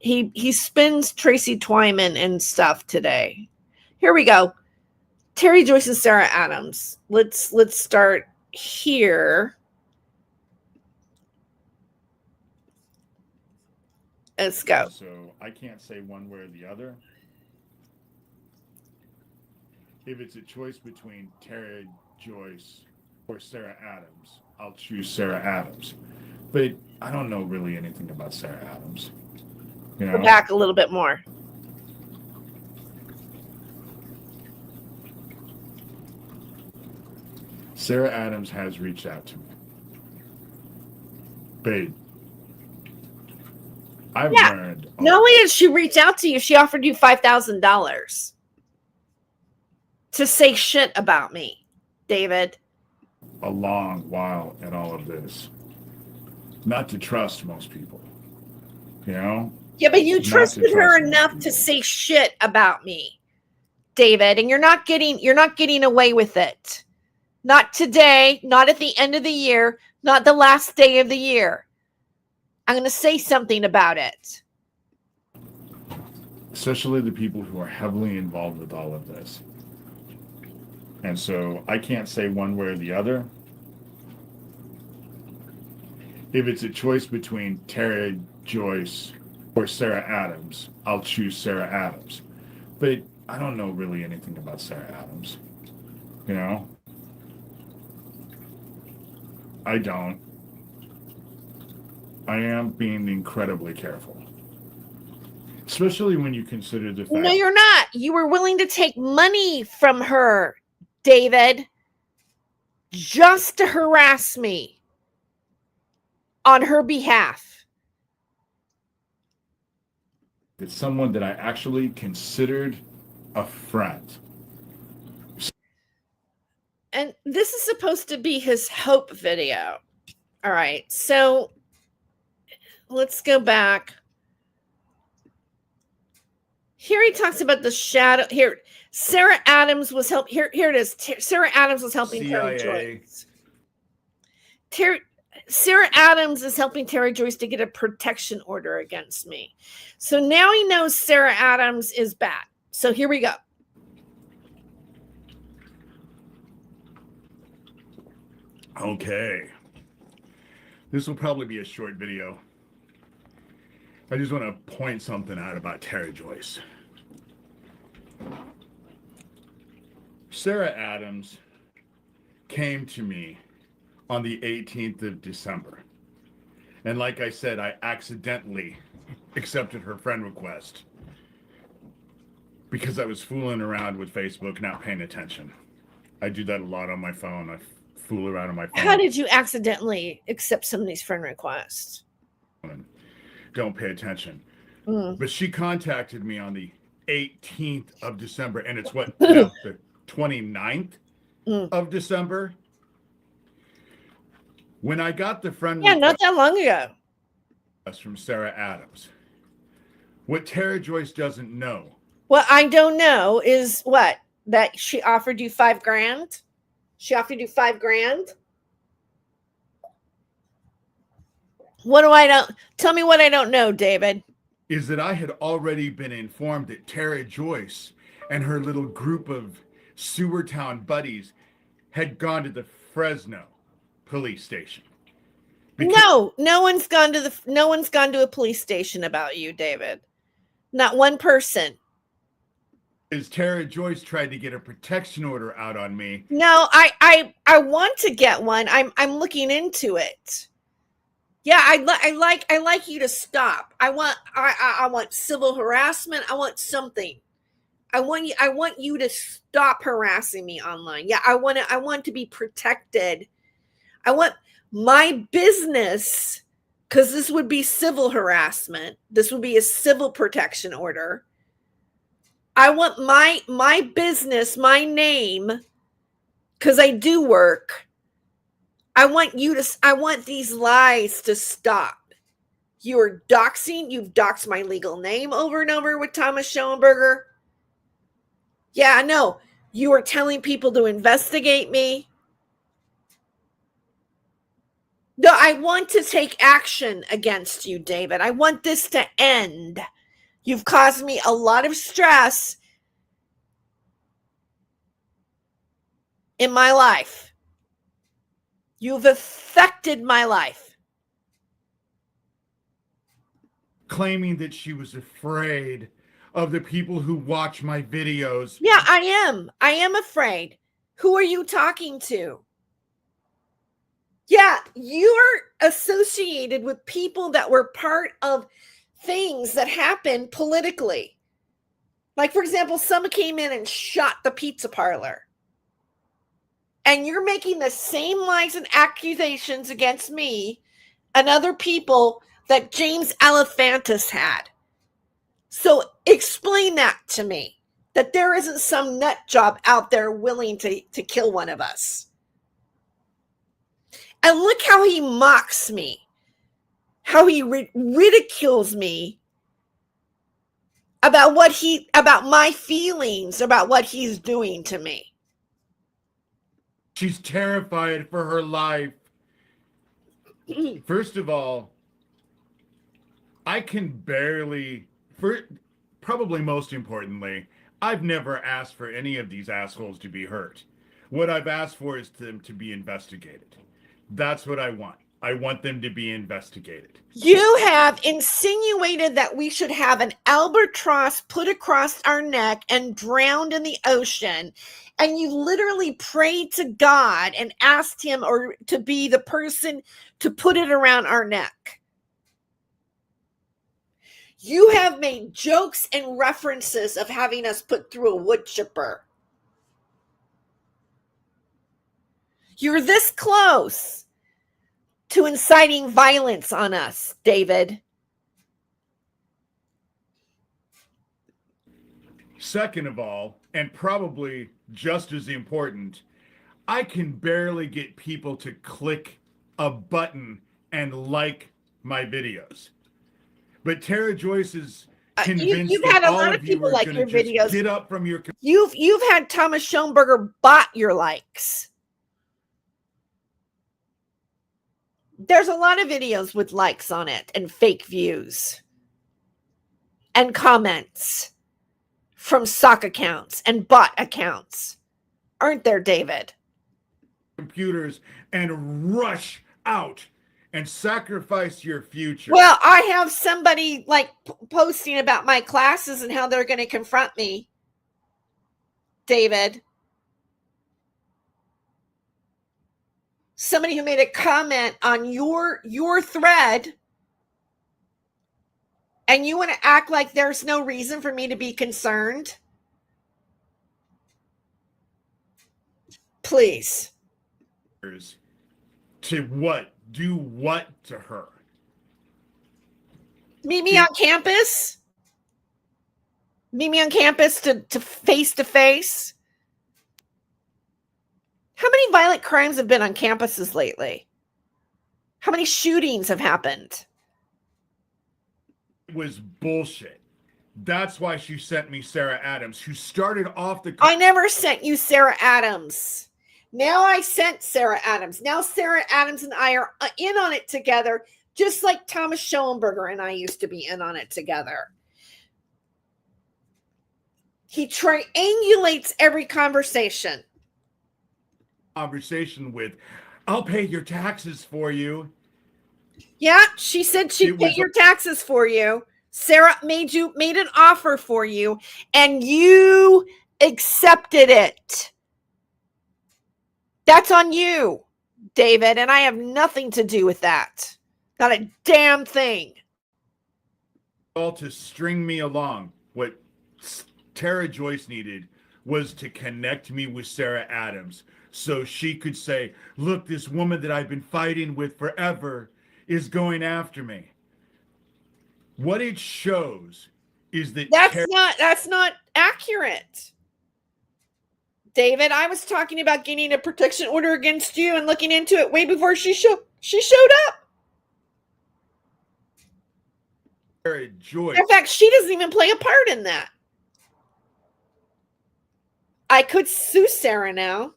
He spins Tracy Twyman and stuff today. Here we go. Terry Joyce and Sarah Adams. Let's start here. Let's go. So I can't say one way or the other. If it's a choice between Terry Joyce or Sarah Adams, I'll choose Sarah Adams. But I don't know really anything about Sarah Adams. You know? Go back a little bit more. Sarah Adams has reached out to me. Babe, I've learned. Not only did she reach out to you, she offered you $5,000 to say shit about me, David. A long while in all of this. Not to trust most people. You know? Yeah, but you trusted her enough to say shit about me, David, and you're not getting away with it. Not today, not at the end of the year, not the last day of the year. I'm going to say something about it. Especially the people who are heavily involved with all of this. And so I can't say one way or the other. If it's a choice between Terry Joyce or Sarah Adams, I'll choose Sarah Adams. But I don't know really anything about Sarah Adams. You know? I don't. I am being incredibly careful. Especially when you consider the fact... No, you're not. You were willing to take money from her, David, just to harass me on her behalf. It's someone that I actually considered a friend. And this is supposed to be his hope video. All right, so let's go back. Here he talks about the shadow. Here, Sarah Adams was helping. Here it is. Sarah Adams was helping CIA. Terry Joyce. Sarah Adams is helping Terry Joyce to get a protection order against me. So now he knows Sarah Adams is bad. So here we go. Okay. This will probably be a short video. I just want to point something out about Tara Joyce. Sarah Adams came to me on the 18th of December. And like I said, I accidentally accepted her friend request because I was fooling around with Facebook, not paying attention. I do that a lot on my phone. I fool around on my phone. How did you accidentally accept somebody's friend request? And don't pay attention. Mm. But she contacted me on the 18th of December, and it's what, now the 29th of December? When I got the friend Yeah, not request that long ago. from Sarah Adams, what Tara Joyce doesn't know, What I don't know is what? That she offered you $5,000? She offered you $5,000? What do I don't tell me what I don't know, David? is that I had already been informed that Tara Joyce and her little group of Sewertown buddies had gone to the Fresno police station. No one's gone to a police station about you, David. Not one person. Because Tara Joyce tried to get a protection order out on me. No, I want to get one. I'm looking into it. Yeah, I like you to stop. I want civil harassment. I want something. I want you to stop harassing me online. Yeah, I want to be protected. I want my business, because this would be civil harassment. This would be a civil protection order. I want my business, my name, because I do work. I want these lies to stop. You've doxed my legal name over and over with Thomas Schoenberger. Yeah, I know. You are telling people to investigate me. No, I want to take action against you, David. I want this to end. You've caused me a lot of stress in my life. You've affected my life. Claiming that she was afraid of the people who watch my videos. Yeah, I am. I am afraid. Who are you talking to? Yeah, you're associated with people that were part of things that happened politically. Like, for example, someone came in and shot the pizza parlor. And you're making the same lies and accusations against me and other people that James Alefantis had. So explain that to me, that there isn't some nut job out there willing to kill one of us. And look how he mocks me, how he ridicules me about my feelings, about what he's doing to me. She's terrified for her life. First of all, I can barely, probably most importantly, I've never asked for any of these assholes to be hurt. What I've asked for is them to be investigated. That's what I want. I want them to be investigated. You have insinuated that we should have an albatross put across our neck and drowned in the ocean. And you literally prayed to God and asked him or to be the person to put it around our neck. You have made jokes and references of having us put through a wood chipper. You're this close to inciting violence on us, David. Second of all, and probably just as important, I can barely get people to click a button and like my videos. But Tara Joyce is convinced you've had that a lot all of of you people are like going your to just videos. get up from your... You've had Thomas Schoenberger bot your likes. There's a lot of videos with likes on it and fake views and comments from sock accounts and bot accounts. Aren't there, David? computers and rush out and sacrifice your future. Well, I have somebody like posting about my classes and how they're going to confront me, David. Somebody who made a comment on your thread, and you want to act like there's no reason for me to be concerned? Please. To what? Do what to her? Meet me on campus? Meet me on campus to face to face? How many violent crimes have been on campuses lately? How many shootings have happened? It was bullshit. That's why she sent me Sarah Adams, who started off the... I never sent you Sarah Adams. Now I sent Sarah Adams. Now Sarah Adams and I are in on it together, just like Thomas Schoenberger and I used to be in on it together. He triangulates every conversation. With, I'll pay your taxes for you. Yeah, she said she'd pay your taxes for you. Sarah made an offer for you, and you accepted it. That's on you, David, and I have nothing to do with that. Not a damn thing. All to string me along. What Tara Joyce needed was to connect me with Sarah Adams, so she could say, look, this woman that I've been fighting with forever is going after me. What it shows is that that's not accurate. David, I was talking about getting a protection order against you and looking into it way before she showed up. Tara Joyce. In fact, she doesn't even play a part in that. I could sue Sarah now.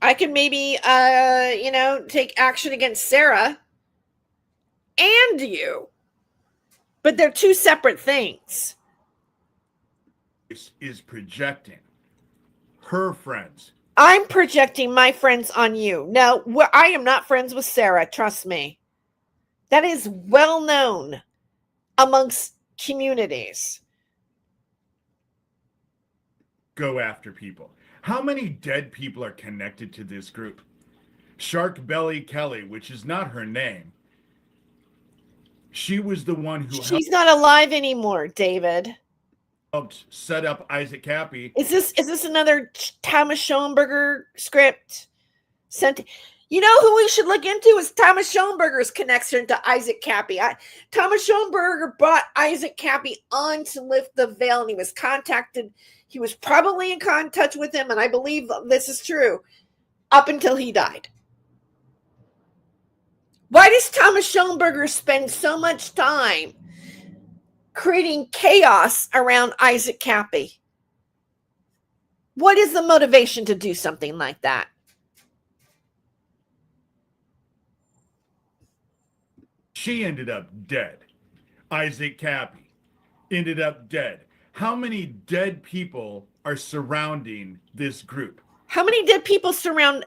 I could maybe, take action against Sarah and you. But they're two separate things. Is projecting her friends. I'm projecting my friends on you. No, I am not friends with Sarah. Trust me. That is well known amongst communities. Go after people. How many dead people are connected to this group? Shark Belly Kelly, which is not her name. She was the one who She's not alive anymore, David. Helped set up Isaac Cappy. Is this another Thomas Schoenberger script? You know who we should look into is Thomas Schoenberger's connection to Isaac Cappy. Thomas Schoenberger brought Isaac Cappy on to lift the veil, and he was contacted. He was probably in touch with him, and I believe this is true, up until he died. Why does Thomas Schoenberger spend so much time creating chaos around Isaac Cappy? What is the motivation to do something like that? She ended up dead. Isaac Cappy ended up dead. How many dead people are surrounding this group? How many dead people surround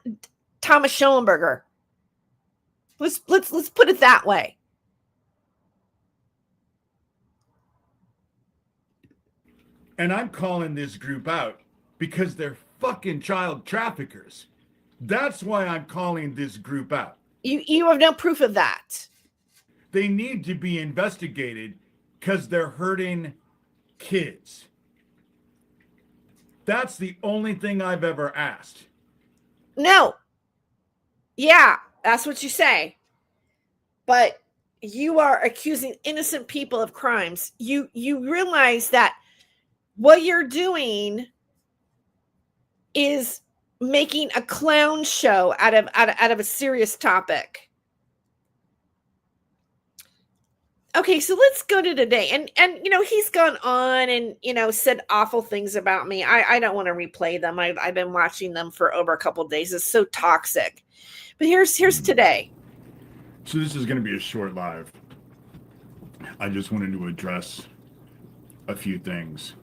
Thomas Schoenberger? Let's put it that way. And I'm calling this group out because they're fucking child traffickers. That's why I'm calling this group out. You have no proof of that. They need to be investigated because they're hurting kids. That's the only thing I've ever asked. No. Yeah, that's what you say. But you are accusing innocent people of crimes. You realize that what you're doing is making a clown show out of a serious topic. Okay, so let's go to today. And he's gone on and, said awful things about me. I don't want to replay them. I've been watching them for over a couple of days. It's so toxic. But here's today. So this is going to be a short live. I just wanted to address a few things.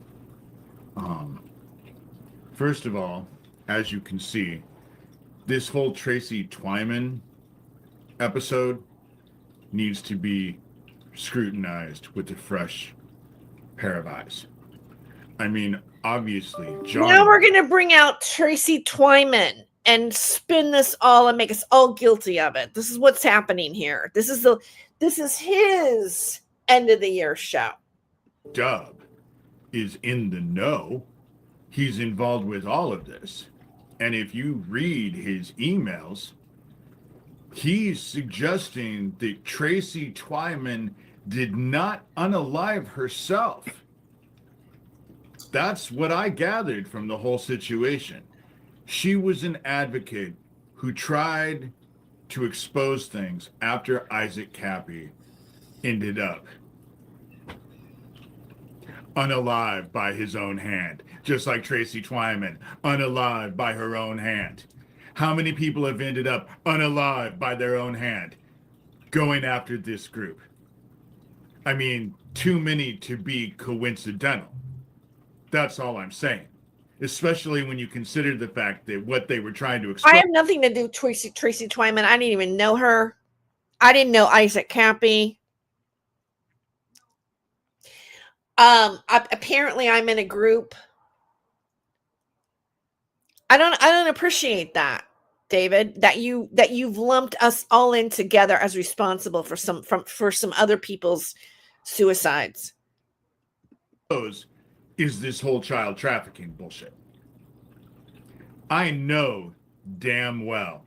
First of all, as you can see, this whole Tracy Twyman episode needs to be scrutinized with a fresh pair of eyes. I mean, obviously, Johnny. Now we're going to bring out Tracy Twyman and spin this all and make us all guilty of it. This is what's happening here. This is his end of the year show. Dub is in the know. He's involved with all of this. And if you read his emails, he's suggesting that Tracy Twyman did not unalive herself. That's what I gathered from the whole situation. She was an advocate who tried to expose things after Isaac Cappy ended up unalive by his own hand, just like Tracy Twyman, unalive by her own hand. How many people have ended up unalive by their own hand going after this group? I mean, too many to be coincidental. That's all I'm saying. Especially when you consider the fact that what they were trying to explain. I have nothing to do with Tracy Twyman. I didn't even know her. I didn't know Isaac Cappy. Apparently I'm in a group. I don't appreciate that, David, that you've lumped us all in together as responsible for some other people's suicides. Is this whole child trafficking bullshit. I know damn well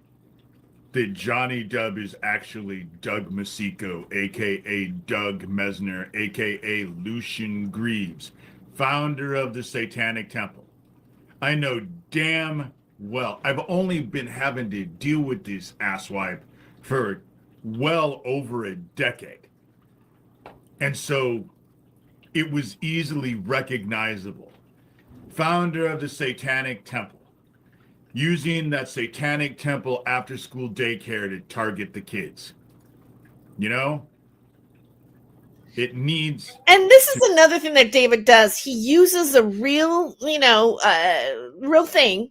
that Johnny Dub is actually Doug Masico, aka Doug Mesner, aka Lucian Greaves, founder of the Satanic Temple. I know damn well. I've only been having to deal with this asswipe for well over a decade. And so it was easily recognizable. Founder of the Satanic Temple, using that Satanic Temple after school daycare to target the kids. You know? It needs. And this is another thing that David does. He uses a real, real thing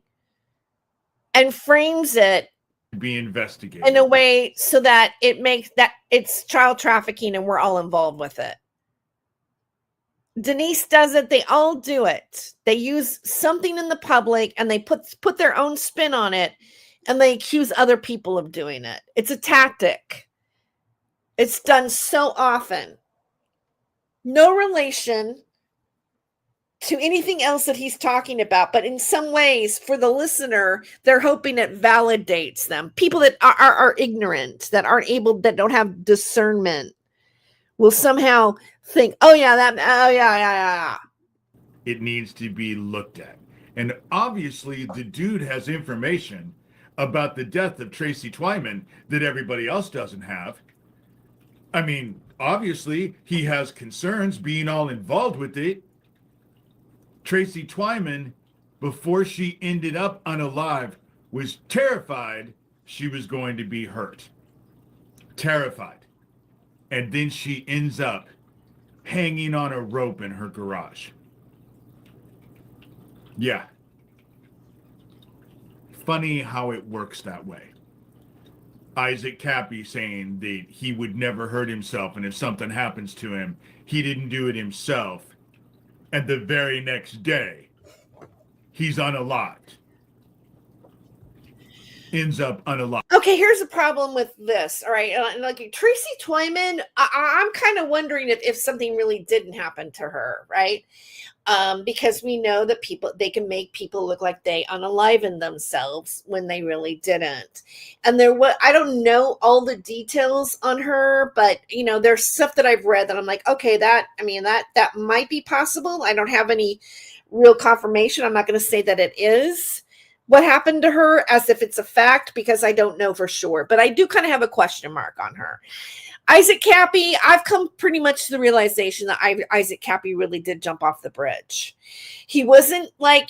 and frames it to be investigated in a way so that it makes that it's child trafficking and we're all involved with it. Denise does it. They all do it. They use something in the public and they put their own spin on it and they accuse other people of doing it. It's a tactic. It's done so often. No relation to anything else that he's talking about, but in some ways, for the listener, they're hoping it validates them. People that are ignorant, that aren't able, that don't have discernment, will somehow think, oh yeah. It needs to be looked at. And obviously, the dude has information about the death of Tracy Twyman that everybody else doesn't have. I mean, obviously, he has concerns being all involved with it. Tracy Twyman, before she ended up unalive, was terrified she was going to be hurt. Terrified. And then she ends up hanging on a rope in her garage. Yeah. Funny how it works that way. Isaac Cappy saying that he would never hurt himself, and if something happens to him, he didn't do it himself. And the very next day, he's unalived. Ends up unalived. Okay, here's the problem with this. All right, like Tracy Twyman, I'm kind of wondering if something really didn't happen to her, right? Because we know that they can make people look like they unalivened themselves when they really didn't. And I don't know all the details on her, but there's stuff that I've read that I'm like, okay, that might be possible. I don't have any real confirmation. I'm not going to say that it is what happened to her as if it's a fact, because I don't know for sure, but I do kind of have a question mark on her. Isaac Cappy, I've come pretty much to the realization that Isaac Cappy really did jump off the bridge. He wasn't like,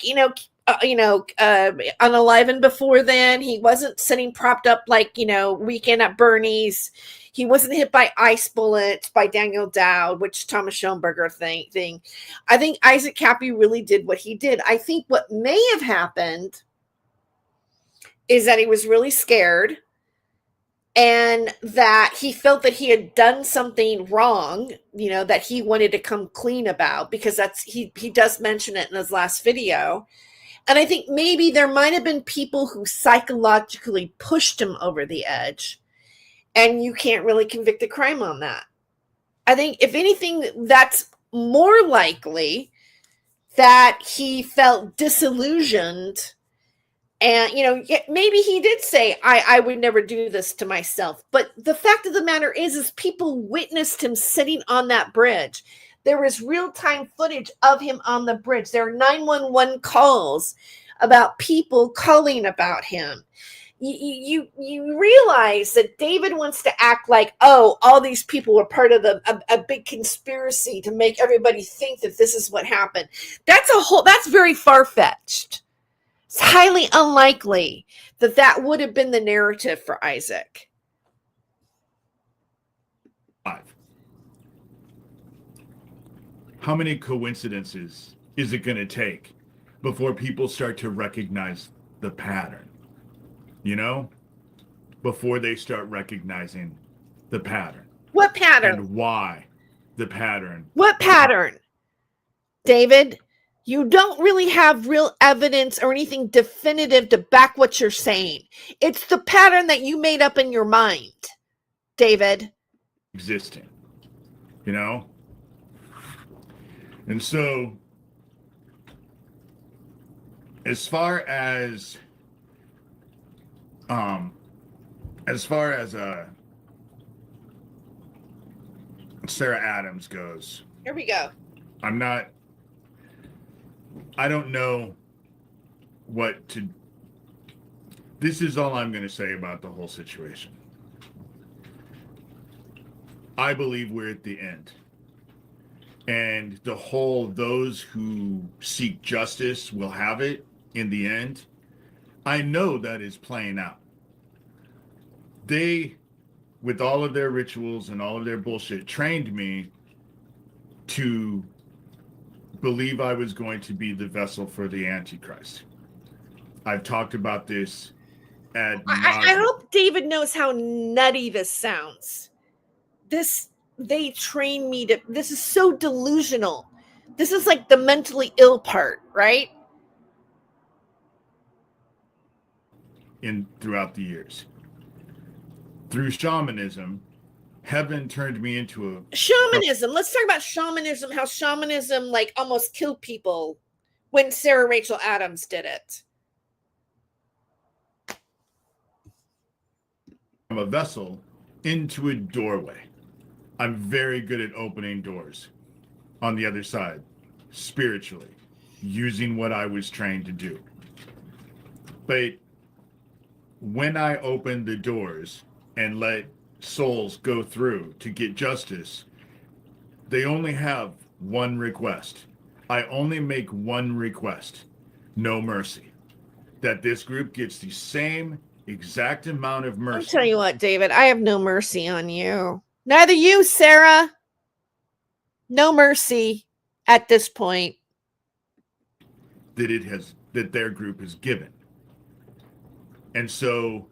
unalivened before then. He wasn't sitting propped up like, Weekend at Bernie's. He wasn't hit by ice bullets by Daniel Dowd, which Thomas Schoenberger thing. I think Isaac Cappy really did what he did. I think what may have happened is that he was really scared and that he felt that he had done something wrong, that he wanted to come clean about, because he does mention it in his last video. And I think maybe there might have been people who psychologically pushed him over the edge, and you can't really convict a crime on that. I think if anything, that's more likely that he felt disillusioned. And, maybe he did say, I would never do this to myself. But the fact of the matter is people witnessed him sitting on that bridge. There was real-time footage of him on the bridge. There are 911 calls about people calling about him. You realize that David wants to act like, oh, all these people were part of a big conspiracy to make everybody think that this is what happened. That's very far-fetched. It's highly unlikely that would have been the narrative for Isaac. How many coincidences is it going to take before people start to recognize the pattern? Before they start recognizing the pattern. What pattern? And why the pattern. What pattern? David, you don't really have real evidence or anything definitive to back what you're saying. It's the pattern that you made up in your mind, David. Existing, And so, as far as Sarah Adams goes, here we go. I don't know what to. This is all I'm going to say about the whole situation. I believe we're at the end. And those who seek justice will have it in the end. I know that is playing out. They, with all of their rituals and all of their bullshit, trained me to believe I was going to be the vessel for the Antichrist. I've talked about this ad nauseam. I hope David knows how nutty this sounds. They train me to, this is so delusional. This is like the mentally ill part, right? Throughout the years. Through shamanism, heaven turned me into a... Shamanism. Let's talk about shamanism, how shamanism almost killed people when Sarah Rachel Adams did it. I'm a vessel into a doorway. I'm very good at opening doors on the other side, spiritually, using what I was trained to do. But when I open the doors and let souls go through to get justice, they only have one request. I only make one request: no mercy. That this group gets the same exact amount of mercy. I'll tell you what, David, I have no mercy on you. Neither you, Sarah. No mercy at this point. That their group has given. And so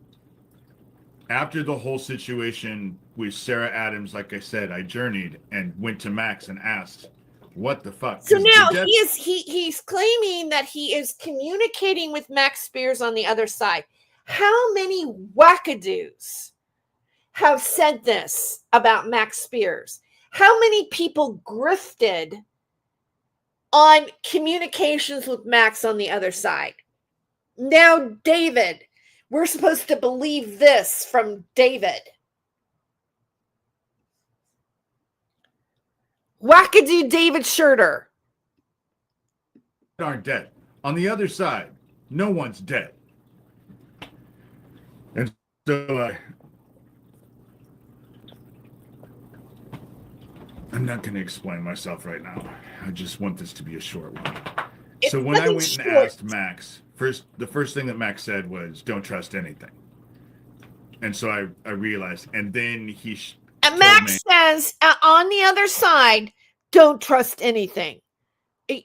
after the whole situation with Sarah Adams, like I said, I journeyed and went to Max and asked, what the fuck? So now he's claiming that he is communicating with Max Spears on the other side. How many wackadoos have said this about Max Spears? How many people grifted on communications with Max on the other side? Now, David, we're supposed to believe this from David. Wackadoo David Schurter. Aren't dead. On the other side, no one's dead. And so I'm not going to explain myself right now. I just want this to be a short one. So when I went and asked Max, the first thing that Max said was, don't trust anything. And so I realized, and then and Max says, on the other side, don't trust anything.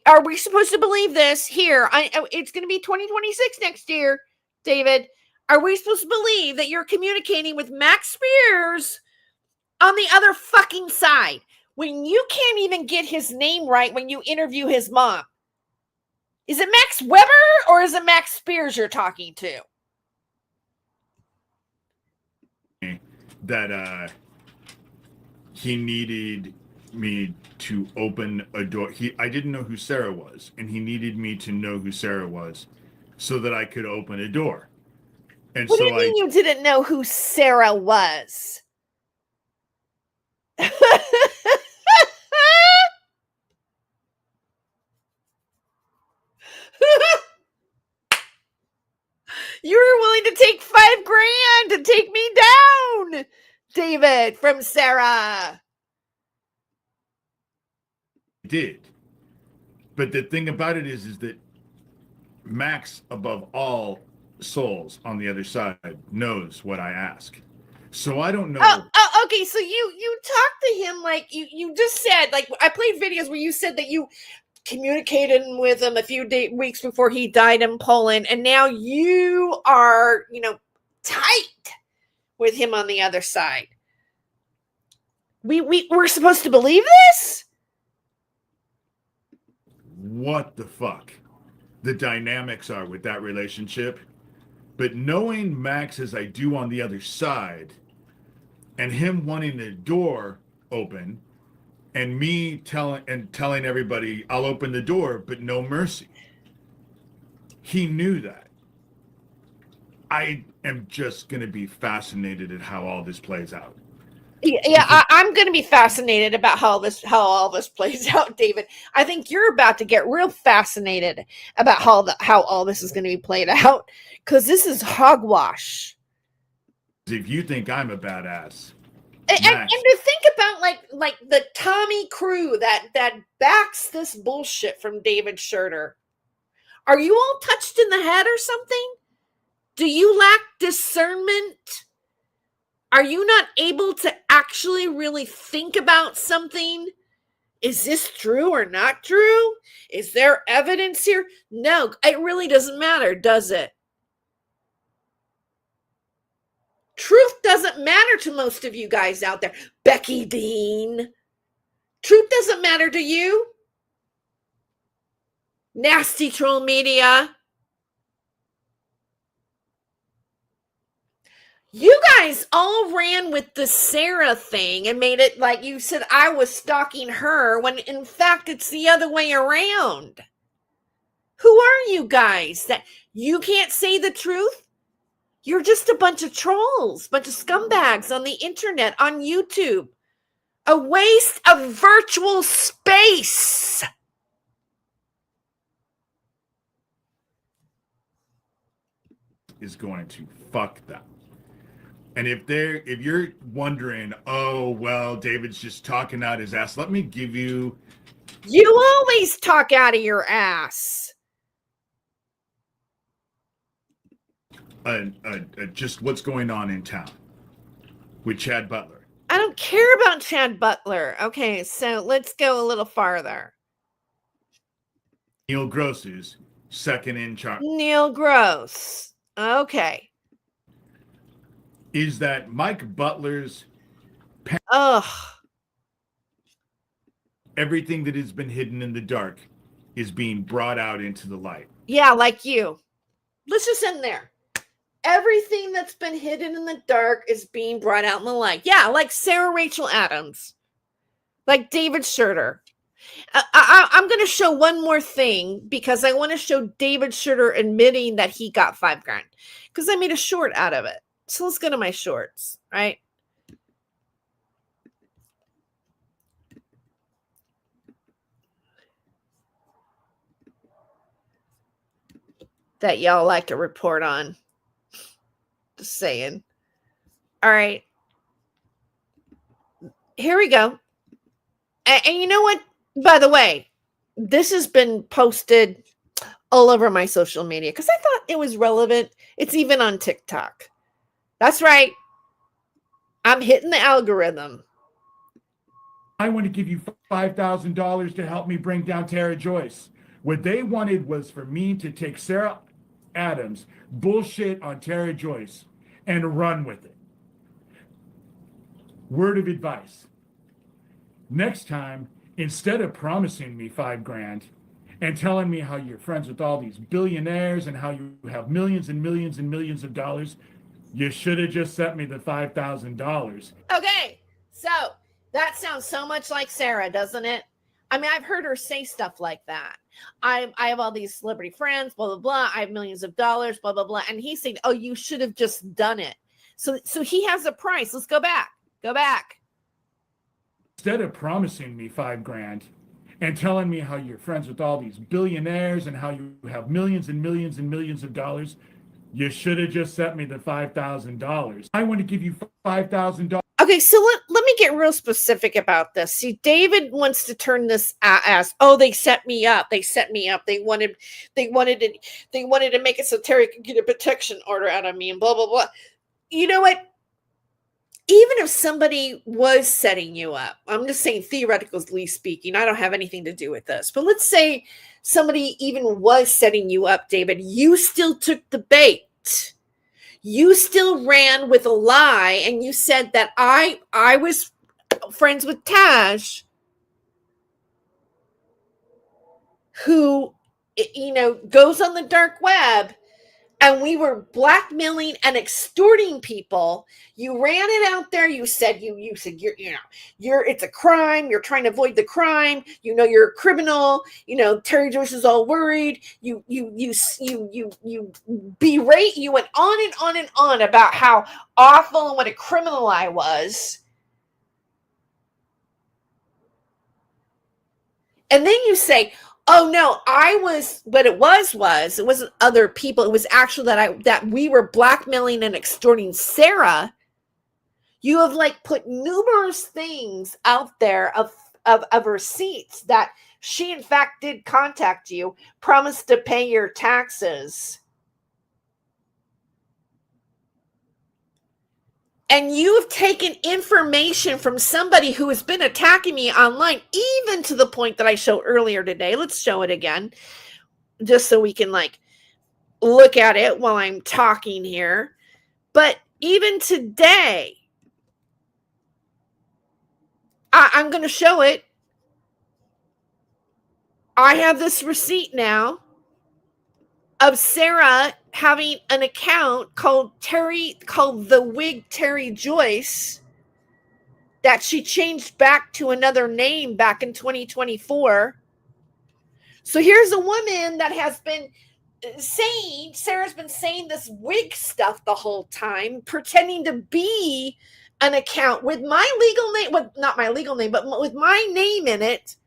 Are we supposed to believe this here? It's going to be 2026 next year, David. Are we supposed to believe that you're communicating with Max Spears on the other fucking side when you can't even get his name right when you interview his mom? Is it Max Weber or is it Max Spears you're talking to? That he needed me to open a door. I didn't know who Sarah was, and he needed me to know who Sarah was so that I could open a door. And What do so you mean you didn't know who Sarah was? You were willing to take $5,000 to take me down, David, from Sarah. I did. But the thing about it is that Max, above all souls on the other side, knows what I ask. So I don't know. Oh, okay. So you talked to him like you just said, like I played videos where you said that you communicated with him a few weeks before he died in Poland, and now you are, tight with him on the other side. We're supposed to believe this? What the fuck the dynamics are with that relationship. But knowing Max as I do on the other side, and him wanting the door open, and me telling everybody I'll open the door, but no mercy. He knew that. I am just going to be fascinated at how all this plays out. Yeah, I'm going to be fascinated about how all this plays out, David. I think you're about to get real fascinated about how all this is going to be played out, because this is hogwash. If you think I'm a badass, and to think about like the Tommy crew that backs this bullshit from David Schurter. Are you all touched in the head or something? Do you lack discernment? Are you not able to actually really think about something? Is this true or not true? Is there evidence here? No, it really doesn't matter, does it? Truth doesn't matter to most of you guys out there. Becky Dean. Truth doesn't matter to you. Nasty troll media. You guys all ran with the Sarah thing and made it like you said I was stalking her, when in fact it's the other way around. Who are you guys that you can't say the truth? You're just a bunch of trolls, bunch of scumbags on the internet, on YouTube. A waste of virtual space. Is going to fuck them. And if you're wondering, oh, well, David's just talking out his ass, let me give you. You always talk out of your ass. Just what's going on in town with Chad Butler. I don't care about Chad Butler. Okay, so let's go a little farther. Neil Gross's second in charge. Neil Gross. Okay. Is that Mike Butler's Ugh. everything that has been hidden in the dark is being brought out into the light. Yeah, like you. Let's just end there. Everything that's been hidden in the dark is being brought out in the light. Yeah, like Sarah Rachel Adams. Like David Schurter. I'm going to show one more thing because I want to show David Schurter admitting that he got $5,000 because I made a short out of it. So let's go to my shorts, right? That y'all like to report on. Just saying. All right. Here we go. And you know what? By the way, this has been posted all over my social media because I thought it was relevant. It's even on TikTok. That's right. I'm hitting the algorithm. I want to give you $5,000 to help me bring down Tara Joyce. What they wanted was for me to take Sarah Adams bullshit on Terry Joyce and run with it. Word of advice. Next time, instead of promising me $5,000 and telling me how you're friends with all these billionaires and how you have millions and millions and millions of dollars, you should have just sent me the $5,000. Okay, so that sounds so much like Sarah, doesn't it? I mean, I've heard her say stuff like that. I have all these celebrity friends, blah, blah, blah. I have millions of dollars, blah, blah, blah. And he's saying, oh, you should have just done it. So he has a price. Let's go back. Go back. Instead of promising me $5,000 and telling me how you're friends with all these billionaires and how you have millions and millions and millions of dollars, you should have just sent me the $5,000. I want to give you $5,000. Okay, so let me get real specific about this. See, David wants to turn this as, oh, they set me up. They set me up. They wanted to make it so Terry could get a protection order out of me and blah, blah, blah. You know what? Even if somebody was setting you up, I'm just saying theoretically speaking, I don't have anything to do with this, but let's say somebody even was setting you up, David, you still took the bait. You still ran with a lie and you said that I was friends with Taj, who, goes on the dark web, and we were blackmailing and extorting people. You ran it out there. You said it's a crime. You're trying to avoid the crime. You're a criminal. Terry Joyce is all worried. You berate. You went on and on and on about how awful and what a criminal I was. And then you say, oh no, it wasn't other people. It was actually that we were blackmailing and extorting Sarah. You have put numerous things out there of receipts that she in fact did contact you, promised to pay your taxes. And you've taken information from somebody who has been attacking me online, even to the point that I showed earlier today. Let's show it again, just so we can look at it while I'm talking here. But even today, I'm going to show it. I have this receipt now of Sarah having an account called the Wig Terry Joyce, that she changed back to another name back in 2024. So here's a woman that has been saying, Sarah's been saying this wig stuff the whole time, pretending to be an account with my legal name, not my legal name, but with my name in it,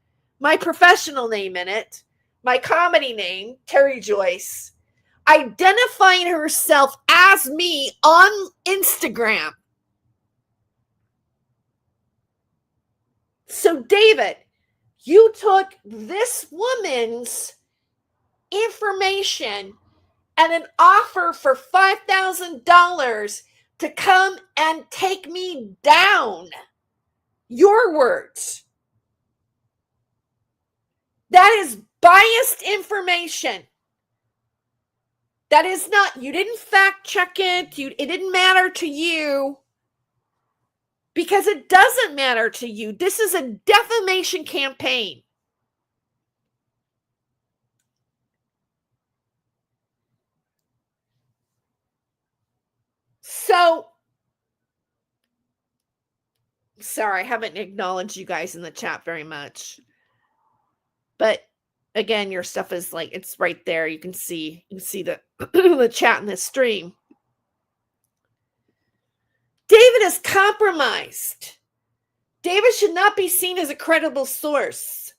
my professional name in it, my comedy name, Terry Joyce, identifying herself as me on Instagram. So, David, you took this woman's information and an offer for $5,000 to come and take me down. Your words. That is biased information. That is not, you didn't fact check it. It didn't matter to you. Because it doesn't matter to you. This is a defamation campaign. So, sorry, I haven't acknowledged you guys in the chat very much. But again, your stuff is it's right there. You can see the, the chat in this stream. David is compromised. David should not be seen as a credible source.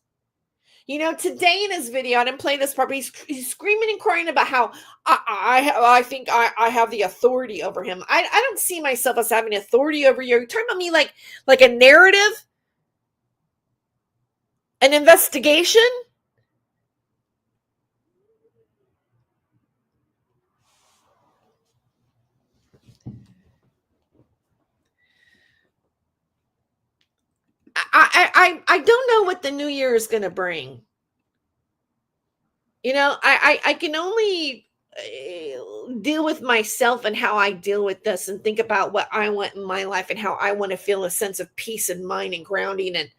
Today in his video, I didn't play this part, but he's screaming and crying about how I think I have the authority over him. I don't see myself as having authority over you. You're talking about me like a narrative? An investigation? I don't know what the new year is going to bring. I can only, deal with myself and how I deal with this and think about what I want in my life and how I want to feel a sense of peace and mind and grounding and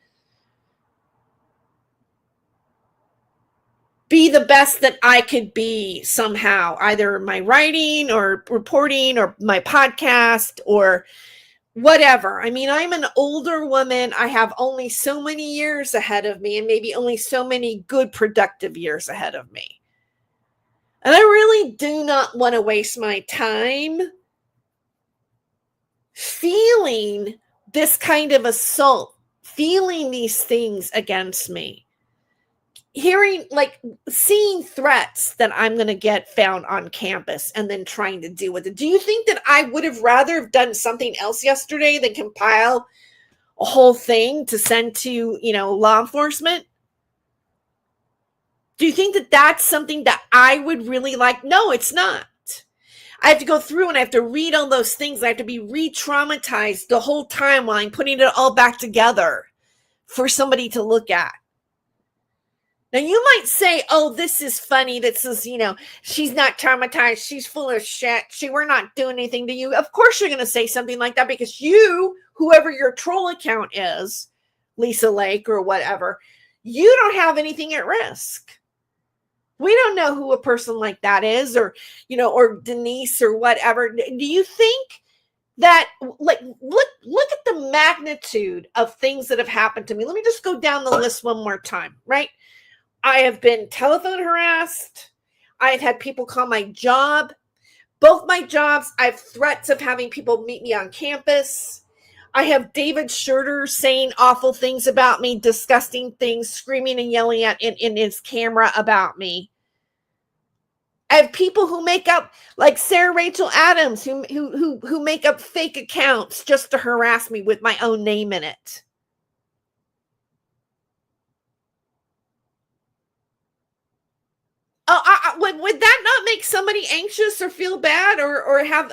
be the best that I could be somehow, either my writing or reporting or my podcast or whatever. I mean, I'm an older woman. I have only so many years ahead of me and maybe only so many good, productive years ahead of me. And I really do not want to waste my time feeling this kind of assault, feeling these things against me. Hearing, like, seeing threats that I'm going to get found on campus and then trying to deal with it. Do you think that I would have rather have done something else yesterday than compile a whole thing to send to, law enforcement? Do you think that that's something that I would really like? No, it's not. I have to go through and I have to read all those things. I have to be re-traumatized the whole time while I'm putting it all back together for somebody to look at. Now, you might say, oh, this is funny. This is, she's not traumatized. She's full of shit. We're not doing anything to you. Of course you're going to say something like that because you, whoever your troll account is, Lisa Lake or whatever, you don't have anything at risk. We don't know who a person like that is or Denise or whatever. Do you think that, like, look at the magnitude of things that have happened to me? Let me just go down the list one more time, right? I have been telephone harassed. I've had people call my job. Both my jobs, I have threats of having people meet me on campus. I have David Schurter saying awful things about me, disgusting things, screaming and yelling at in his camera about me. I have people who make up, like Sarah Rachel Adams, who make up fake accounts just to harass me with my own name in it. Would that not make somebody anxious or feel bad or have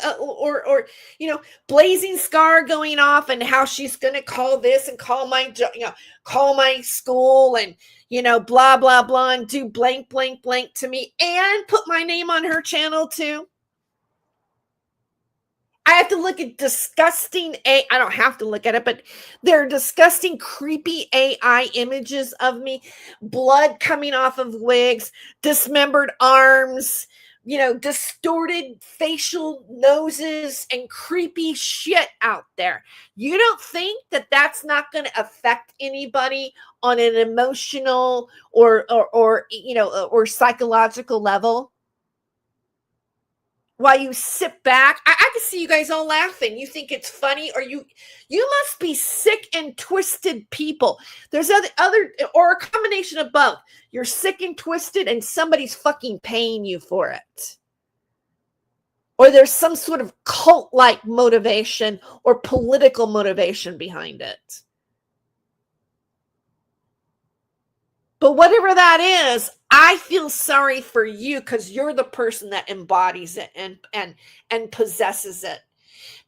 Blazing Scar going off and how she's going to call this and call my call my school and blah blah blah and do blank blank blank to me and put my name on her channel too? I have to look at disgusting I don't have to look at it, but there are disgusting, creepy AI images of me, blood coming off of wigs, dismembered arms, distorted facial noses and creepy shit out there. You don't think that that's not going to affect anybody on an emotional or psychological level? While you sit back, I can see you guys all laughing. You think it's funny, or you must be sick and twisted people. There's other or a combination of both. You're sick and twisted, and somebody's fucking paying you for it. Or there's some sort of cult-like motivation or political motivation behind it. But whatever that is, I feel sorry for you because you're the person that embodies it and possesses it.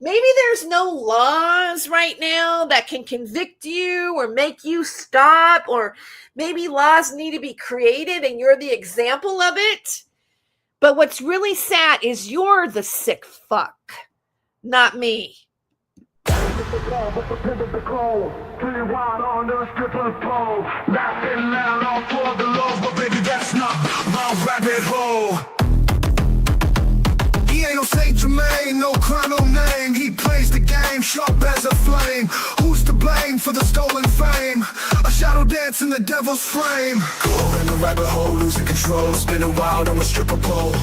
Maybe there's no laws right now that can convict you or make you stop, or maybe laws need to be created and you're the example of it. But what's really sad is you're the sick fuck, not me. On the stripper's pole, laughing loud all for the love, but baby, that's not my rabbit hole. He ain't no Saint Germain, no crime, no name. He plays the game sharp as a flame. Who's to blame for the stolen fame? A shadow dance in the devil's frame. Go in the rabbit hole, losing control, spinning wild on a stripper pole.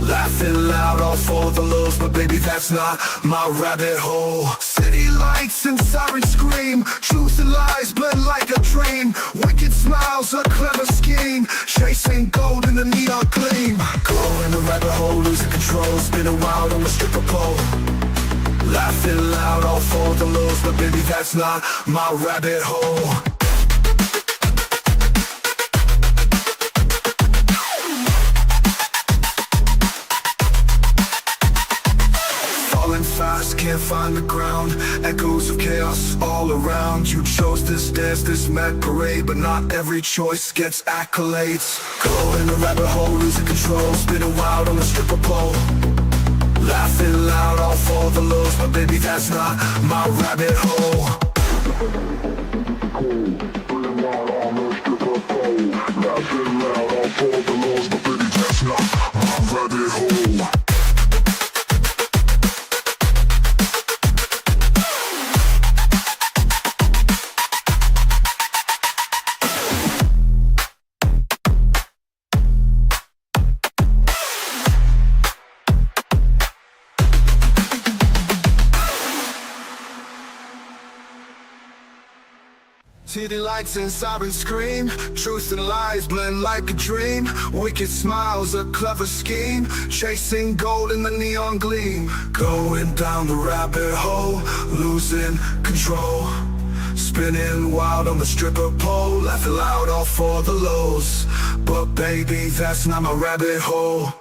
Laughing loud all for the lows, but baby, that's not my rabbit hole. City lights and sirens scream, truth and lies blend like a dream. Wicked smiles, a clever scheme, chasing gold in the neon gleam. Go in the rabbit hole, losing control, spinning wild on the stripper pole. Laughing loud all for the lows, but baby, that's not my rabbit hole. Fast, can't find the ground. Echoes of chaos all around. You chose this dance, this mad parade, but not every choice gets accolades. Go in the rabbit hole, losing control, spinning wild on the stripper pole. Laughing loud, all for the lows, but baby, that's not my rabbit hole. Laughing loud, all for the lows, but baby, that's not my rabbit hole. City lights and sirens scream. Truth and lies blend like a dream. Wicked smiles, a clever scheme. Chasing gold in the neon gleam. Going down the rabbit hole, losing control. Spinning wild on the stripper pole. Laughing loud all for the lows, but baby, that's not my rabbit hole.